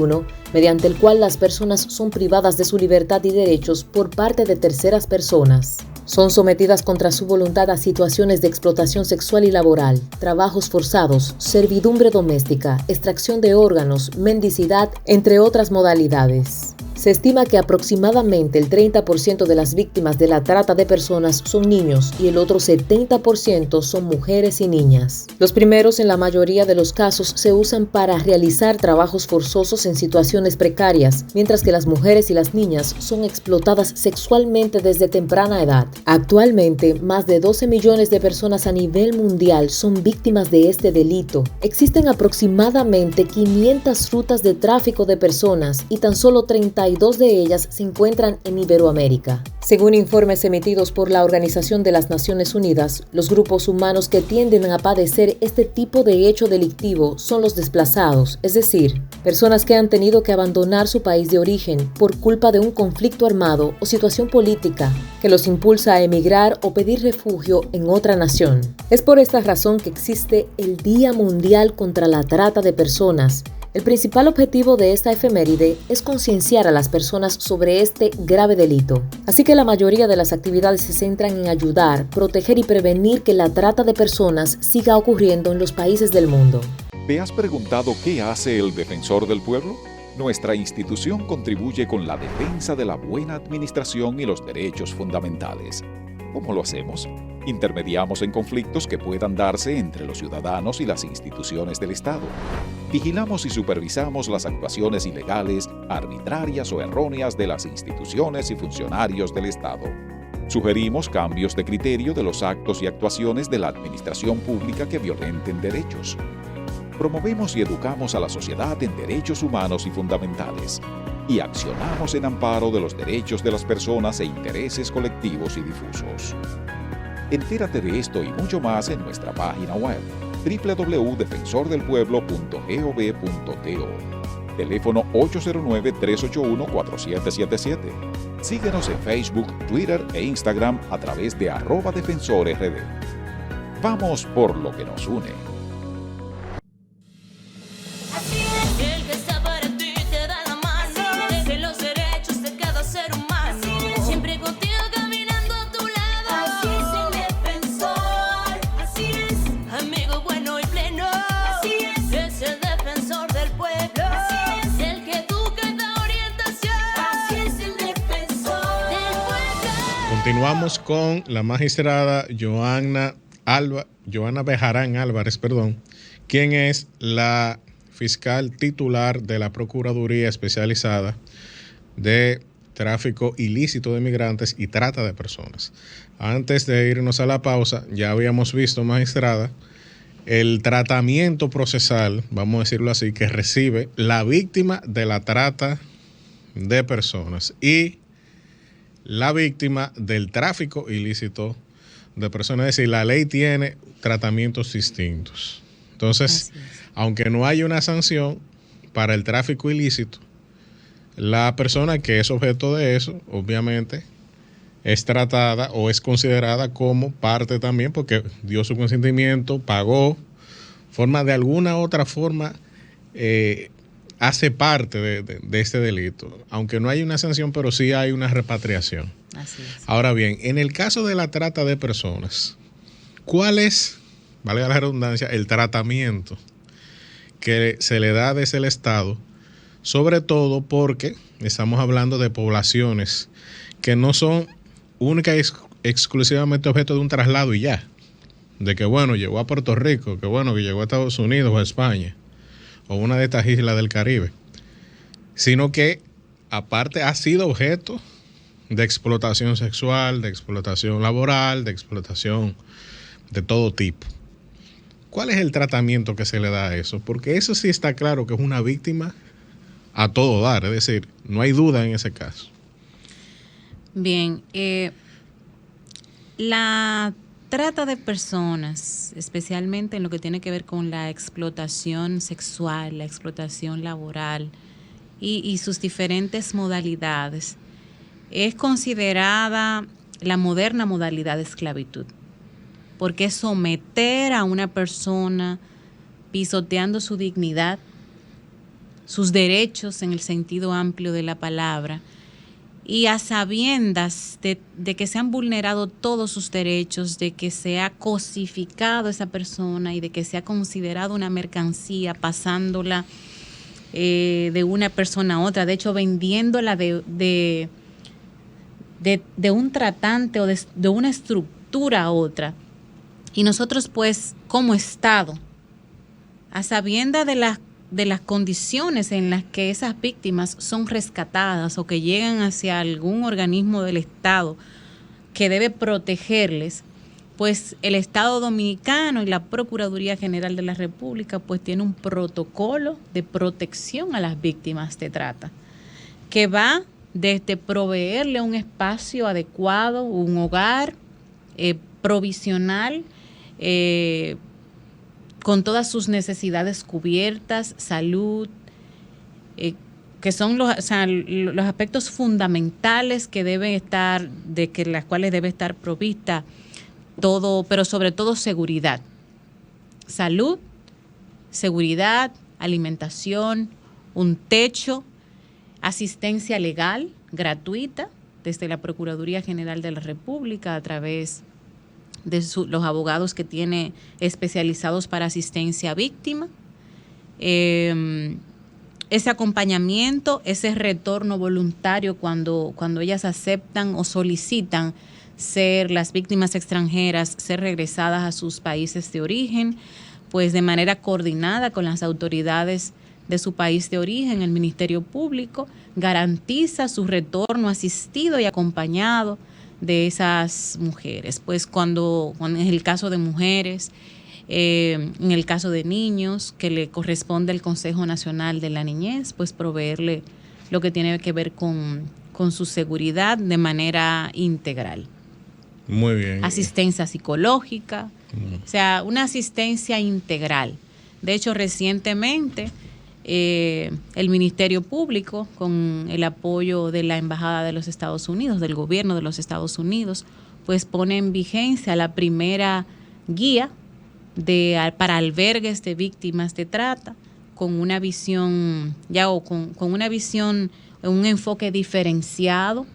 mediante el cual las personas son privadas de su libertad y derechos por parte de terceras personas. Son sometidas contra su voluntad a situaciones de explotación sexual y laboral, trabajos forzados, servidumbre doméstica, extracción de órganos, mendicidad, entre otras modalidades. Se estima que aproximadamente el 30% de las víctimas de la trata de personas son niños y el otro 70% son mujeres y niñas. Los primeros, en la mayoría de los casos, se usan para realizar trabajos forzosos en situaciones precarias, mientras que las mujeres y las niñas son explotadas sexualmente desde temprana edad. Actualmente, más de 12 millones de personas a nivel mundial son víctimas de este delito. Existen aproximadamente 500 rutas de tráfico de personas y tan solo 32 de ellas se encuentran en Iberoamérica. Según informes emitidos por la Organización de las Naciones Unidas, los grupos humanos que tienden a padecer este tipo de hecho delictivo son los desplazados, es decir, personas que han tenido que abandonar su país de origen por culpa de un conflicto armado o situación política que los impulsa a emigrar o pedir refugio en otra nación. Es por esta razón que existe el Día Mundial contra la Trata de Personas. El principal objetivo de esta efeméride es concienciar a las personas sobre este grave delito. Así que la mayoría de las actividades se centran en ayudar, proteger y prevenir que la trata de personas siga ocurriendo en los países del mundo. ¿Te has preguntado qué hace el Defensor del Pueblo? Nuestra institución contribuye con la defensa de la buena administración y los derechos fundamentales. ¿Cómo lo hacemos? Intermediamos en conflictos que puedan darse entre los ciudadanos y las instituciones del Estado. Vigilamos y supervisamos las actuaciones ilegales, arbitrarias o erróneas de las instituciones y funcionarios del Estado. Sugerimos cambios de criterio de los actos y actuaciones de la administración pública que violenten derechos. Promovemos y educamos a la sociedad en derechos humanos y fundamentales. Y accionamos en amparo de los derechos de las personas e intereses colectivos y difusos. Entérate de esto y mucho más en nuestra página web www.defensordelpueblo.gov.do. Teléfono 809-381-4777. Síguenos en Facebook, Twitter e Instagram a través de @defensorrd. Vamos por lo que nos une. Continuamos con la magistrada Joana Bejarán Álvarez, quien es la fiscal titular de la Procuraduría Especializada de Tráfico Ilícito de Migrantes y Trata de Personas. Antes de irnos a la pausa, ya habíamos visto, magistrada, el tratamiento procesal, vamos a decirlo así, que recibe la víctima de la trata de personas y la víctima del tráfico ilícito de personas. Es decir, la ley tiene tratamientos distintos. Entonces, aunque no haya una sanción para el tráfico ilícito, la persona que es objeto de eso, obviamente, es tratada o es considerada como parte también porque dio su consentimiento, pagó, forma de alguna otra forma, hace parte de este delito, aunque no hay una sanción, pero sí hay una repatriación. Así es. Ahora bien, en el caso de la trata de personas, ¿cuál es, valga la redundancia, el tratamiento que se le da desde el Estado? Sobre todo porque estamos hablando de poblaciones que no son única y exclusivamente objeto de un traslado y ya. De que bueno, llegó a Puerto Rico, que bueno, que llegó a Estados Unidos o a España, o una de estas islas del Caribe. Sino que aparte ha sido objeto de explotación sexual, de explotación laboral, de explotación de todo tipo. ¿Cuál es el tratamiento que se le da a eso? Porque eso sí está claro que es una víctima a todo dar, es decir, no hay duda en ese caso. Bien, la trata de personas, especialmente en lo que tiene que ver con la explotación sexual, la explotación laboral y sus diferentes modalidades, es considerada la moderna modalidad de esclavitud, porque es someter a una persona pisoteando su dignidad, sus derechos en el sentido amplio de la palabra, y a sabiendas de que se han vulnerado todos sus derechos, de que se ha cosificado esa persona y de que se ha considerado una mercancía, pasándola de una persona a otra, de hecho vendiéndola de un tratante o de una estructura a otra. Y nosotros pues como Estado, a sabiendas de las condiciones en las que esas víctimas son rescatadas o que llegan hacia algún organismo del Estado que debe protegerles, pues el Estado Dominicano y la Procuraduría General de la República pues tiene un protocolo de protección a las víctimas de trata, que va desde proveerle un espacio adecuado, un hogar provisional, con todas sus necesidades cubiertas, salud, que son los aspectos fundamentales que deben estar, de que las cuales debe estar provista todo, pero sobre todo seguridad, salud, seguridad, alimentación, un techo, asistencia legal gratuita desde la Procuraduría General de la República a través de los abogados que tiene especializados para asistencia a víctima, ese acompañamiento, ese retorno voluntario cuando ellas aceptan o solicitan ser las víctimas extranjeras, ser regresadas a sus países de origen, pues de manera coordinada con las autoridades de su país de origen, el Ministerio Público garantiza su retorno asistido y acompañado de esas mujeres. Pues cuando en el caso de mujeres, en el caso de niños, que le corresponde al Consejo Nacional de la Niñez, pues proveerle lo que tiene que ver con su seguridad de manera integral. Muy bien. Asistencia psicológica, o sea, una asistencia integral. De hecho, recientemente el Ministerio Público, con el apoyo de la Embajada de los Estados Unidos, del gobierno de los Estados Unidos, pues pone en vigencia la primera guía para albergues de víctimas de trata, con una visión, con una visión, un enfoque diferenciado,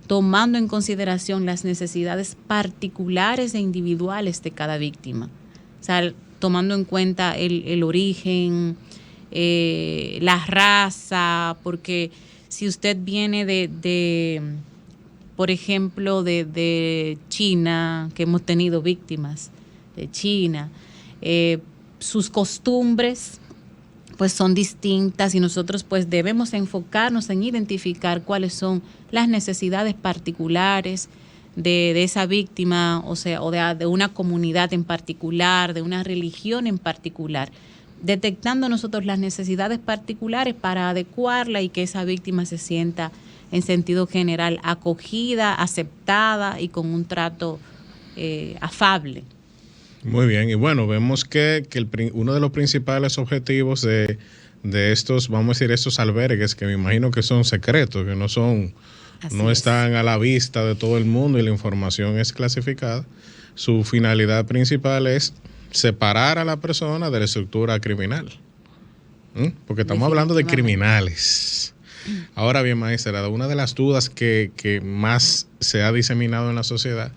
tomando en consideración las necesidades particulares e individuales de cada víctima. O sea, tomando en cuenta el origen, la raza, porque si usted viene por ejemplo, de China, que hemos tenido víctimas de China, sus costumbres pues son distintas y nosotros pues debemos enfocarnos en identificar cuáles son las necesidades particulares de esa víctima, o sea, de una comunidad en particular, de una religión en particular, detectando nosotros las necesidades particulares para adecuarla y que esa víctima se sienta en sentido general acogida, aceptada y con un trato afable. Muy bien, y bueno, vemos que uno de los principales objetivos de estos, vamos a decir, estos albergues, que me imagino que son secretos, que no están a la vista de todo el mundo y la información es clasificada, su finalidad principal es separar a la persona de la estructura criminal. Porque estamos hablando de criminales. Ahora bien, maestra, una de las dudas que más se ha diseminado en la sociedad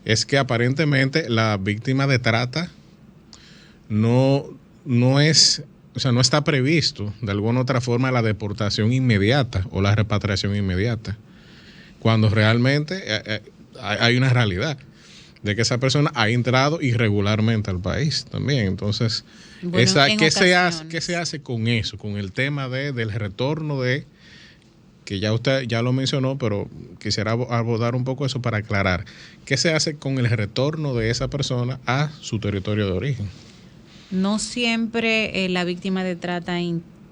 es que aparentemente la víctima de trata no está previsto de alguna otra forma la deportación inmediata o la repatriación inmediata, cuando realmente hay una realidad de que esa persona ha entrado irregularmente al país también. Entonces, Bueno, ¿qué se hace con eso? Con el tema del retorno que ya usted ya lo mencionó, pero quisiera abordar un poco eso para aclarar. ¿Qué se hace con el retorno de esa persona a su territorio de origen? No siempre la víctima de trata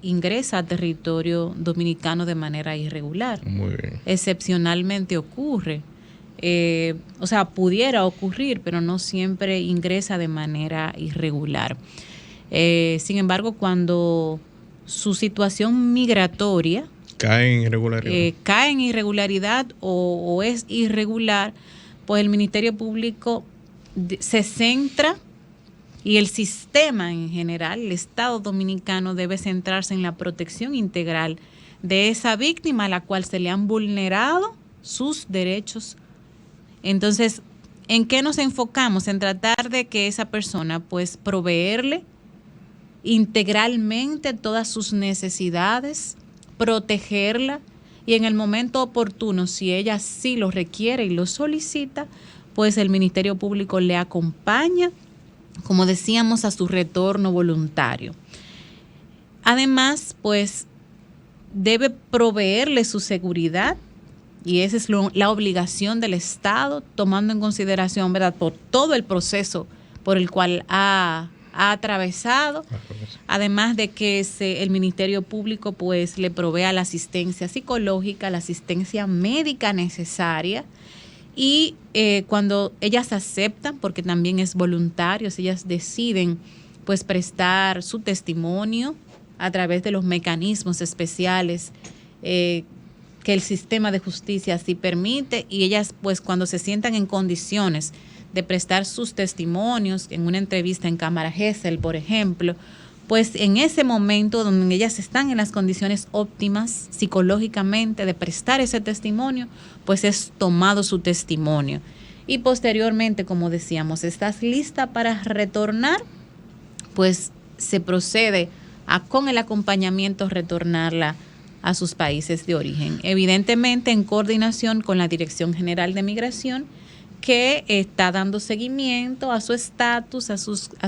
ingresa a territorio dominicano de manera irregular. Muy bien. Excepcionalmente ocurre. O sea, pudiera ocurrir, pero no siempre ingresa de manera irregular. Sin embargo, cuando su situación migratoria cae en irregularidad o es irregular, pues el Ministerio Público se centra, y el sistema en general, el Estado dominicano, debe centrarse en la protección integral de esa víctima a la cual se le han vulnerado sus derechos. Entonces, ¿en qué nos enfocamos? En tratar de que esa persona, pues, proveerle integralmente todas sus necesidades, protegerla, y en el momento oportuno, si ella sí lo requiere y lo solicita, pues el Ministerio Público le acompaña, como decíamos, a su retorno voluntario. Además, pues, debe proveerle su seguridad, y esa es la obligación del Estado, tomando en consideración, ¿verdad?, por todo el proceso por el cual ha atravesado, además de que el Ministerio Público, pues, le provea la asistencia psicológica, la asistencia médica necesaria, y cuando ellas aceptan, porque también es voluntario, si ellas deciden, pues, prestar su testimonio a través de los mecanismos especiales que el sistema de justicia así permite, y ellas, pues, cuando se sientan en condiciones de prestar sus testimonios en una entrevista en Cámara Gesell, por ejemplo, pues en ese momento donde ellas están en las condiciones óptimas psicológicamente de prestar ese testimonio, pues es tomado su testimonio. Y posteriormente, como decíamos, estás lista para retornar, pues se procede a, con el acompañamiento, retornarla a sus países de origen. Evidentemente en coordinación con la Dirección General de Migración, que está dando seguimiento a su estatus, a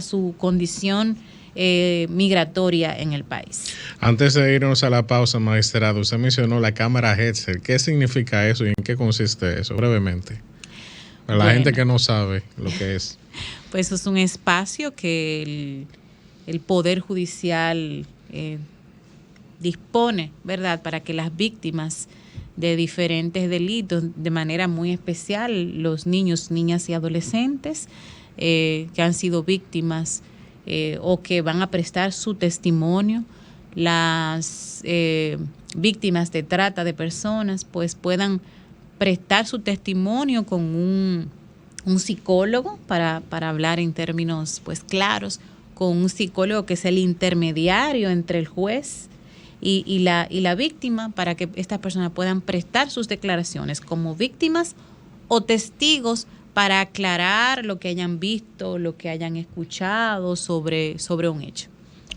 su condición migratoria en el país. Antes de irnos a la pausa, magistrado, usted mencionó la Cámara Gesell. ¿Qué significa eso y en qué consiste eso? Brevemente, para la gente que no sabe lo que es. Pues es un espacio que el Poder Judicial dispone, ¿verdad?, para que las víctimas de diferentes delitos, de manera muy especial los niños, niñas y adolescentes que han sido víctimas o que van a prestar su testimonio, las víctimas de trata de personas, pues puedan prestar su testimonio con un psicólogo para hablar en términos, pues, claros, con un psicólogo que es el intermediario entre el juez y la víctima, para que estas personas puedan prestar sus declaraciones como víctimas o testigos para aclarar lo que hayan visto, lo que hayan escuchado sobre un hecho.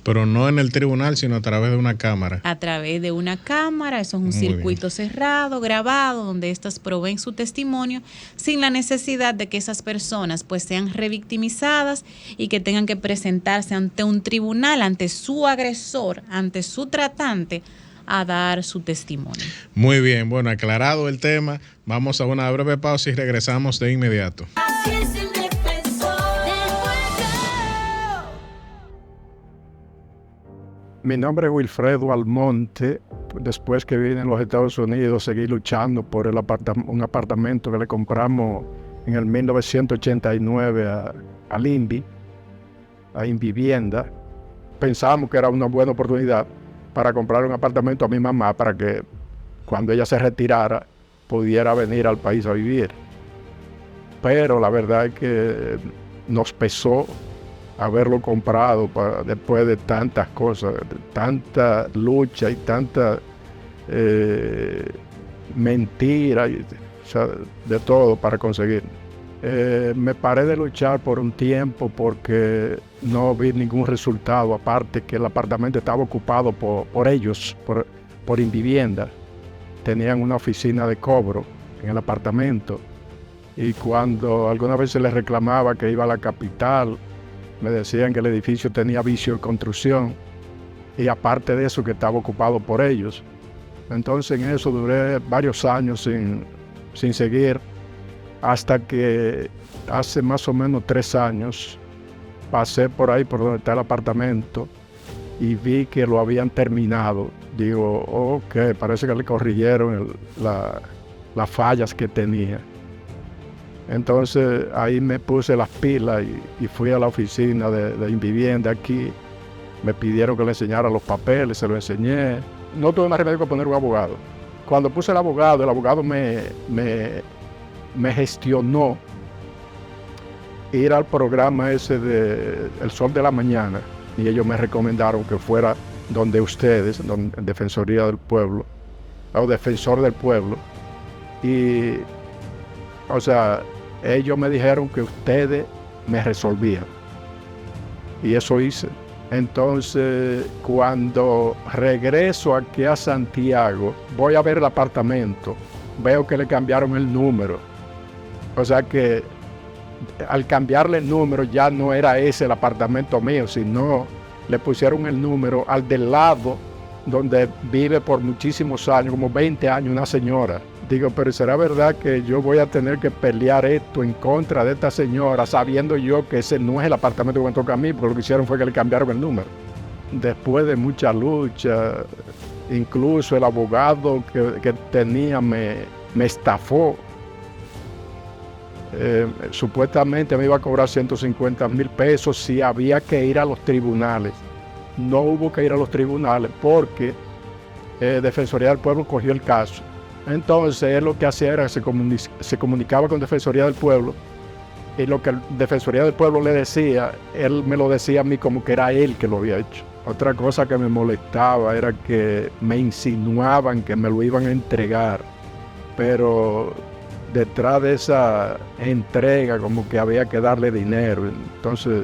Pero no en el tribunal, sino a través de una cámara. A través de una cámara, eso es un circuito cerrado, grabado, donde estas proveen su testimonio sin la necesidad de que esas personas, pues, sean revictimizadas y que tengan que presentarse ante un tribunal, ante su agresor, ante su tratante, a dar su testimonio. Muy bien, bueno, aclarado el tema, vamos a una breve pausa y regresamos de inmediato. Así es el defensor del pueblo. Mi nombre es Wilfredo Almonte. Después que vine a los Estados Unidos, seguí luchando por un apartamento que le compramos en el 1989 a INVI, a Invivienda. Pensábamos que era una buena oportunidad para comprar un apartamento a mi mamá para que cuando ella se retirara pudiera venir al país a vivir. Pero la verdad es que nos pesó haberlo comprado después de tantas cosas, de tanta lucha y tanta mentira, o sea, de todo para conseguir. Me paré de luchar por un tiempo porque no vi ningún resultado, aparte que el apartamento estaba ocupado por ellos, por Invivienda. Tenían una oficina de cobro en el apartamento Y cuando alguna vez se les reclamaba que iba a la capital, me decían que el edificio tenía vicio de construcción y aparte de eso que estaba ocupado por ellos. Entonces en eso duré varios años sin seguir, hasta que hace más o menos 3 años pasé por ahí por donde está el apartamento y vi que lo habían terminado. Digo, ok, parece que le corrigieron las fallas que tenía. Entonces ahí me puse las pilas y fui a la oficina de Invivienda aquí. Me pidieron que le enseñara los papeles, se lo enseñé. No tuve más remedio que poner un abogado. Cuando puse el abogado me gestionó ir al programa ese de El Sol de la Mañana, y ellos me recomendaron que fuera donde ustedes, donde Defensoría del Pueblo, o Defensor del Pueblo. Y, o sea, ellos me dijeron que ustedes me resolvían. Y eso hice. Entonces, cuando regreso aquí a Santiago, voy a ver el apartamento, veo que le cambiaron el número. O sea que al cambiarle el número ya no era ese el apartamento mío, sino le pusieron el número al del lado donde vive por muchísimos años, como 20 años, una señora. Digo, pero ¿será verdad que yo voy a tener que pelear esto en contra de esta señora, sabiendo yo que ese no es el apartamento que me toca a mí, porque lo que hicieron fue que le cambiaron el número? Después de mucha lucha, incluso el abogado que tenía me estafó. Supuestamente me iba a cobrar 150,000 pesos si había que ir a los tribunales. No hubo que ir a los tribunales porque Defensoría del Pueblo cogió el caso. Entonces él lo que hacía era que se comunicaba con Defensoría del Pueblo, y lo que Defensoría del Pueblo le decía, él me lo decía a mí como que era él que lo había hecho. Otra cosa que me molestaba era que me insinuaban que me lo iban a entregar, pero detrás de esa entrega como que había que darle dinero. Entonces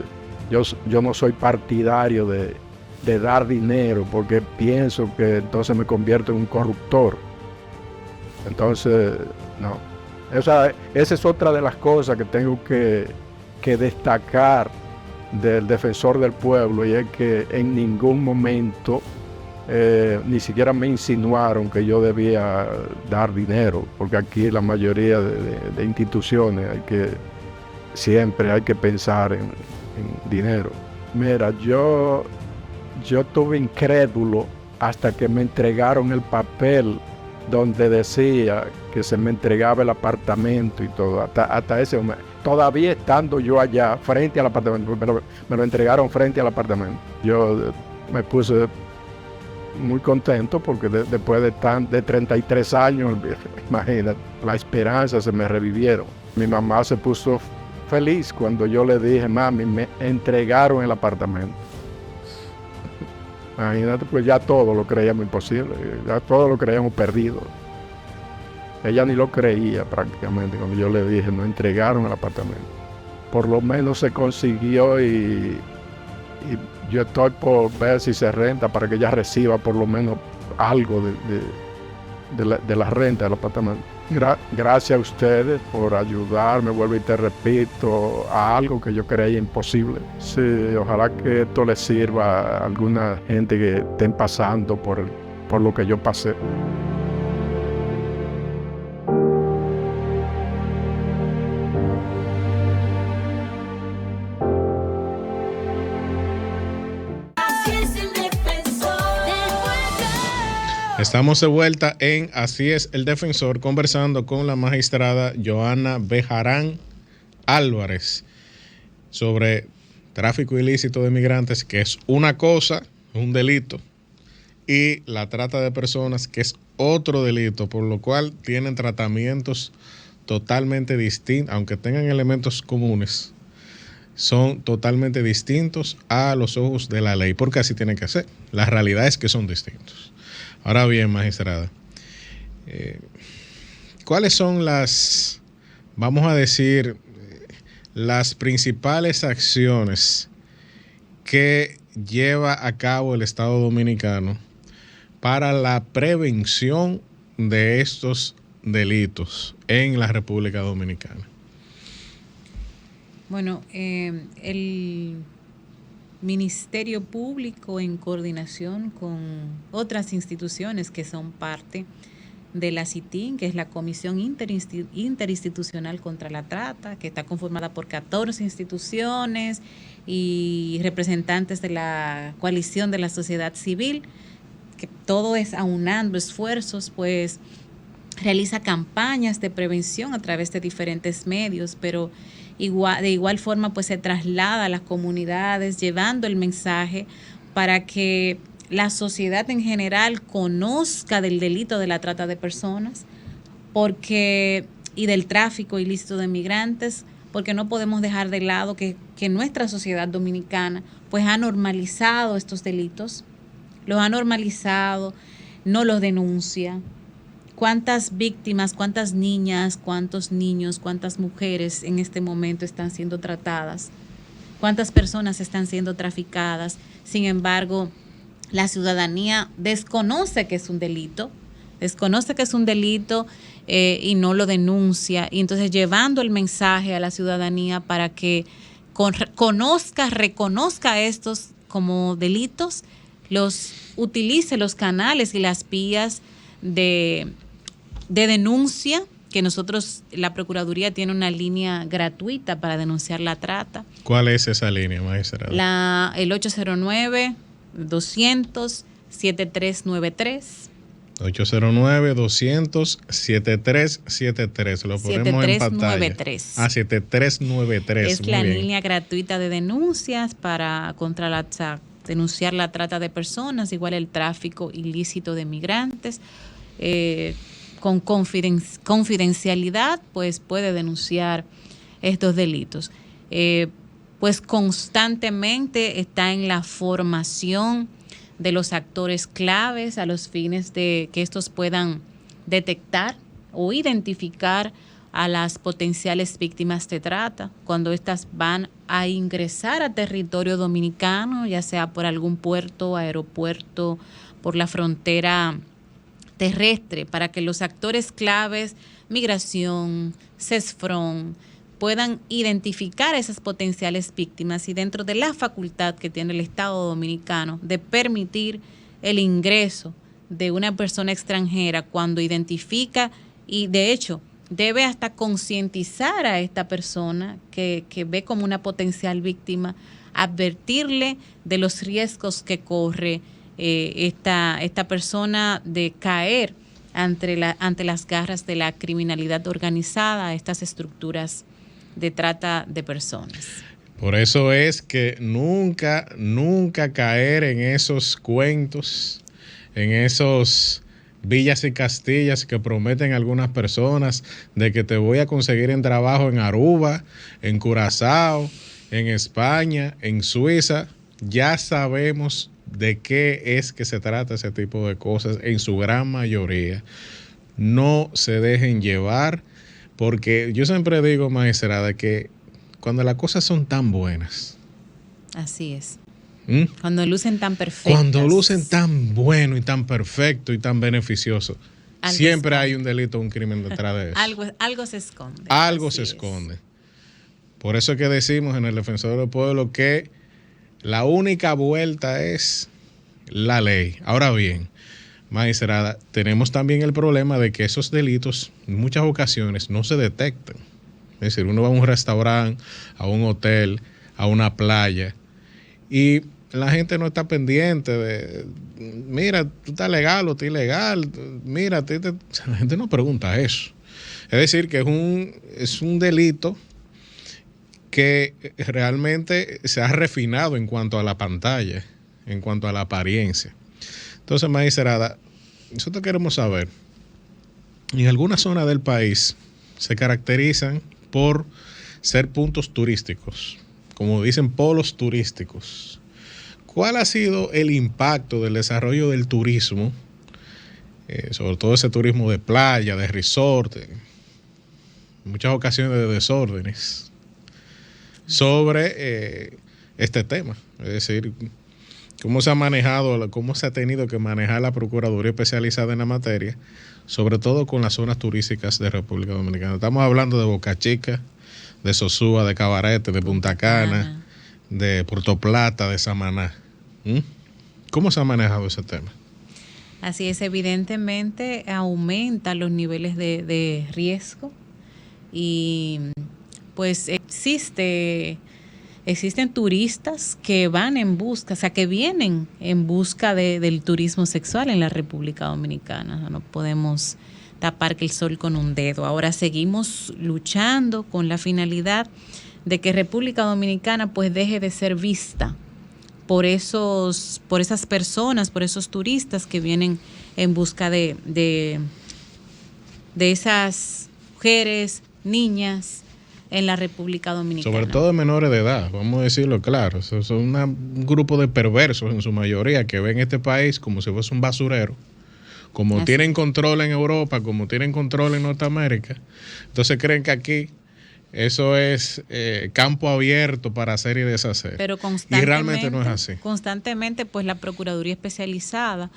yo no soy partidario de dar dinero, porque pienso que entonces me convierto en un corruptor. Entonces, no. Esa es otra de las cosas que tengo que destacar del Defensor del Pueblo, y es que en ningún momento ni siquiera me insinuaron que yo debía dar dinero, porque aquí la mayoría de instituciones siempre hay que pensar en dinero. Mira, yo estuve incrédulo hasta que me entregaron el papel donde decía que se me entregaba el apartamento y todo, hasta ese momento. Todavía estando yo allá, frente al apartamento, me lo entregaron frente al apartamento. Yo me puse muy contento porque después de 33 años, imagínate, la esperanza se me revivieron. Mi mamá se puso feliz cuando yo le dije, mami, me entregaron el apartamento. Imagínate, pues ya todo lo creíamos imposible, ya todo lo creíamos perdido. Ella ni lo creía prácticamente cuando yo le dije, nos entregaron el apartamento. Por lo menos se consiguió y yo estoy por ver si se renta para que ella reciba por lo menos algo de la renta del apartamento. Gracias a ustedes por ayudarme, vuelvo y te repito, a algo que yo creía imposible. Sí, ojalá que esto les sirva a alguna gente que estén pasando por lo que yo pasé. Estamos de vuelta en Así es el Defensor, conversando con la magistrada Johanna Bejarán Álvarez sobre tráfico ilícito de migrantes, que es una cosa, un delito, y la trata de personas, que es otro delito, por lo cual tienen tratamientos totalmente distintos, aunque tengan elementos comunes, son totalmente distintos a los ojos de la ley, porque así tiene que ser. La realidad es que son distintos. Ahora bien, magistrada, ¿cuáles son vamos a decir, las principales acciones que lleva a cabo el Estado Dominicano para la prevención de estos delitos en la República Dominicana? Bueno, el Ministerio Público, en coordinación con otras instituciones que son parte de la CITIN, que es la Comisión Interinstitucional contra la Trata, que está conformada por 14 instituciones y representantes de la coalición de la sociedad civil, que todo es aunando esfuerzos, pues realiza campañas de prevención a través de diferentes medios, pero de igual forma pues se traslada a las comunidades llevando el mensaje para que la sociedad en general conozca del delito de la trata de personas y del tráfico ilícito de migrantes, porque no podemos dejar de lado que nuestra sociedad dominicana pues ha normalizado estos delitos, los ha normalizado, no los denuncia. ¿Cuántas víctimas, cuántas niñas, cuántos niños, cuántas mujeres en este momento están siendo tratadas? ¿Cuántas personas están siendo traficadas? Sin embargo, la ciudadanía desconoce que es un delito, y no lo denuncia. Y entonces llevando el mensaje a la ciudadanía para que reconozca estos como delitos, utilice los canales y las vías de denuncia, que nosotros, la Procuraduría tiene una línea gratuita para denunciar la trata. ¿Cuál es esa línea, magistrada? El 809-200-7393. 809-200-7373. Lo ponemos en pantalla. 7393. Es la línea gratuita de denuncias para denunciar la trata de personas, igual el tráfico ilícito de migrantes. Con confidencialidad, pues puede denunciar estos delitos. Pues constantemente está en la formación de los actores claves a los fines de que estos puedan detectar o identificar a las potenciales víctimas de trata cuando éstas van a ingresar a territorio dominicano, ya sea por algún puerto, aeropuerto, por la frontera terrestre, para que los actores claves, Migración, CESFRON, puedan identificar a esas potenciales víctimas y dentro de la facultad que tiene el Estado Dominicano de permitir el ingreso de una persona extranjera cuando identifica y de hecho debe hasta concientizar a esta persona que ve como una potencial víctima, advertirle de los riesgos que corre esta persona de caer ante las garras de la criminalidad organizada, estas estructuras de trata de personas. Por eso es que nunca caer en esos cuentos, en esos villas y castillas que prometen algunas personas de que te voy a conseguir en trabajo en Aruba, en Curazao, en España, en Suiza. Ya sabemos de qué es que se trata ese tipo de cosas en su gran mayoría. No se dejen llevar, porque yo siempre digo, magistrada, que cuando las cosas son tan buenas. Así es. Cuando lucen tan perfectas. Cuando lucen tan bueno y tan perfecto y tan beneficioso, siempre hay un delito o un crimen detrás de eso. Algo se esconde. Algo se esconde. Por eso es que decimos en el Defensor del Pueblo que la única vuelta es la ley. Ahora bien, magistrada, tenemos también el problema de que esos delitos en muchas ocasiones no se detectan. Es decir, uno va a un restaurante, a un hotel, a una playa y la gente no está pendiente de, mira, tú estás legal o estás ilegal, mira, la gente no pregunta eso. Es decir, que es un delito que realmente se ha refinado en cuanto a la pantalla, en cuanto a la apariencia. Entonces, magistrada, nosotros queremos saber, en algunas zonas del país se caracterizan por ser puntos turísticos, como dicen, polos turísticos. ¿Cuál ha sido el impacto del desarrollo del turismo, sobre todo ese turismo de playa, de resort, en muchas ocasiones de desórdenes, sobre este tema? Es decir, cómo se ha manejado, cómo se ha tenido que manejar la Procuraduría especializada en la materia, sobre todo con las zonas turísticas de República Dominicana. Estamos hablando de Boca Chica, de Sosúa, de Cabarete, de Punta Cana, de Puerto Plata, de Samaná. ¿Cómo se ha manejado ese tema? Así es, evidentemente aumenta los niveles de riesgo y pues existen turistas que van en busca, o sea, que vienen en busca del turismo sexual en la República Dominicana. No podemos tapar que el sol con un dedo. Ahora seguimos luchando con la finalidad de que República Dominicana pues deje de ser vista por esas personas, por esos turistas que vienen en busca de esas mujeres, niñas en la República Dominicana. Sobre todo de menores de edad, vamos a decirlo claro. Son un grupo de perversos en su mayoría que ven este país como si fuese un basurero. Como así tienen control en Europa, como tienen control en Norteamérica, entonces creen que aquí eso es campo abierto para hacer y deshacer. Pero y realmente no es así. Constantemente, pues la Procuraduría Especializada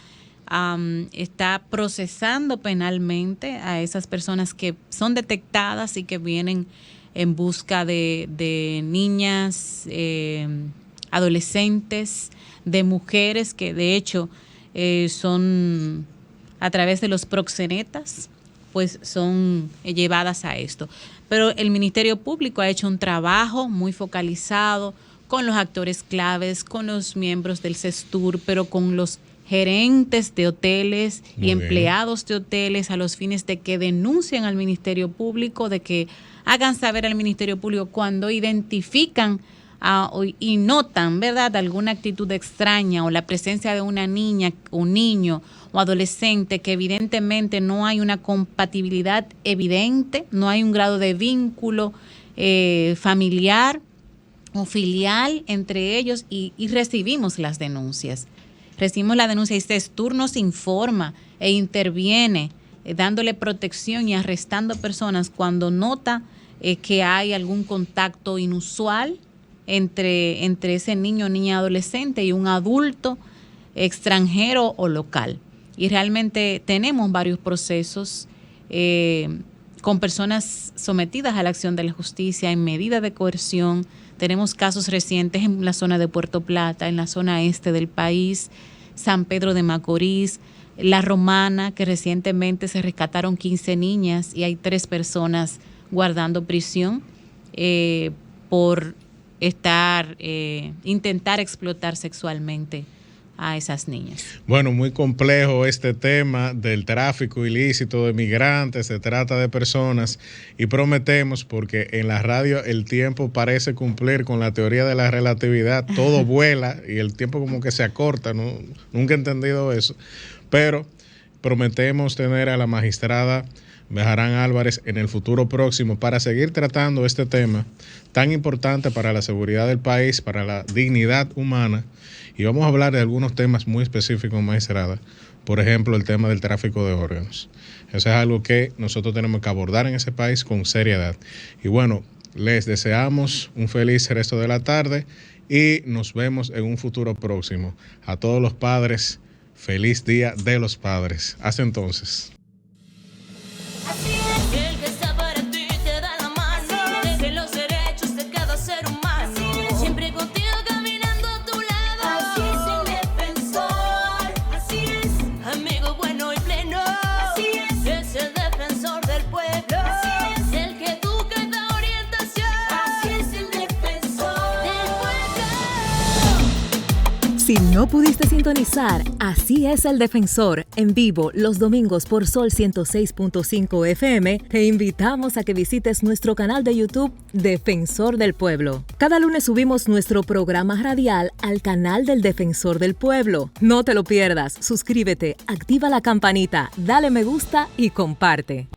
está procesando penalmente a esas personas que son detectadas y que vienen en busca de niñas, adolescentes, de mujeres que de hecho son a través de los proxenetas, pues son llevadas a esto. Pero el Ministerio Público ha hecho un trabajo muy focalizado con los actores claves, con los miembros del CESTUR, pero con los gerentes de hoteles y empleados de hoteles a los fines de que denuncien al Ministerio Público, de que hagan saber al Ministerio Público cuando identifican y notan, ¿verdad?, alguna actitud extraña o la presencia de una niña, un niño o adolescente que evidentemente no hay una compatibilidad evidente, no hay un grado de vínculo familiar o filial entre ellos y recibimos las denuncias. Recibimos la denuncia y CESTUR nos informa e interviene dándole protección y arrestando personas cuando nota que hay algún contacto inusual entre ese niño, niña, adolescente y un adulto extranjero o local. Y realmente tenemos varios procesos con personas sometidas a la acción de la justicia en medida de coerción. Tenemos casos recientes en la zona de Puerto Plata, en la zona este del país, San Pedro de Macorís, La Romana, que recientemente se rescataron 15 niñas y hay 3 personas guardando prisión por intentar explotar sexualmente a esas niñas. Bueno, muy complejo este tema del tráfico ilícito de migrantes, se trata de personas y prometemos, porque en la radio el tiempo parece cumplir con la teoría de la relatividad, todo vuela y el tiempo como que se acorta, ¿no? Nunca he entendido eso, pero prometemos tener a la magistrada Bejarán Álvarez en el futuro próximo para seguir tratando este tema tan importante para la seguridad del país, para la dignidad humana. Y vamos a hablar de algunos temas muy específicos, magistrada. Por ejemplo, el tema del tráfico de órganos. Eso es algo que nosotros tenemos que abordar en ese país con seriedad. Y bueno, les deseamos un feliz resto de la tarde y nos vemos en un futuro próximo. A todos los padres, feliz Día de los Padres. Hasta entonces. Así es, el que está para ti te da la mano, deje los derechos de cada ser humano, siempre contigo caminando a tu lado. Así es el defensor, así es, amigo bueno y pleno, así es el defensor del pueblo, así es el que educa y da orientación, así es el defensor del pueblo. Si no pudiste sintonizar, Así es el Defensor, en vivo los domingos por Sol 106.5 FM, te invitamos a que visites nuestro canal de YouTube Defensor del Pueblo. Cada lunes subimos nuestro programa radial al canal del Defensor del Pueblo. No te lo pierdas, suscríbete, activa la campanita, dale me gusta y comparte.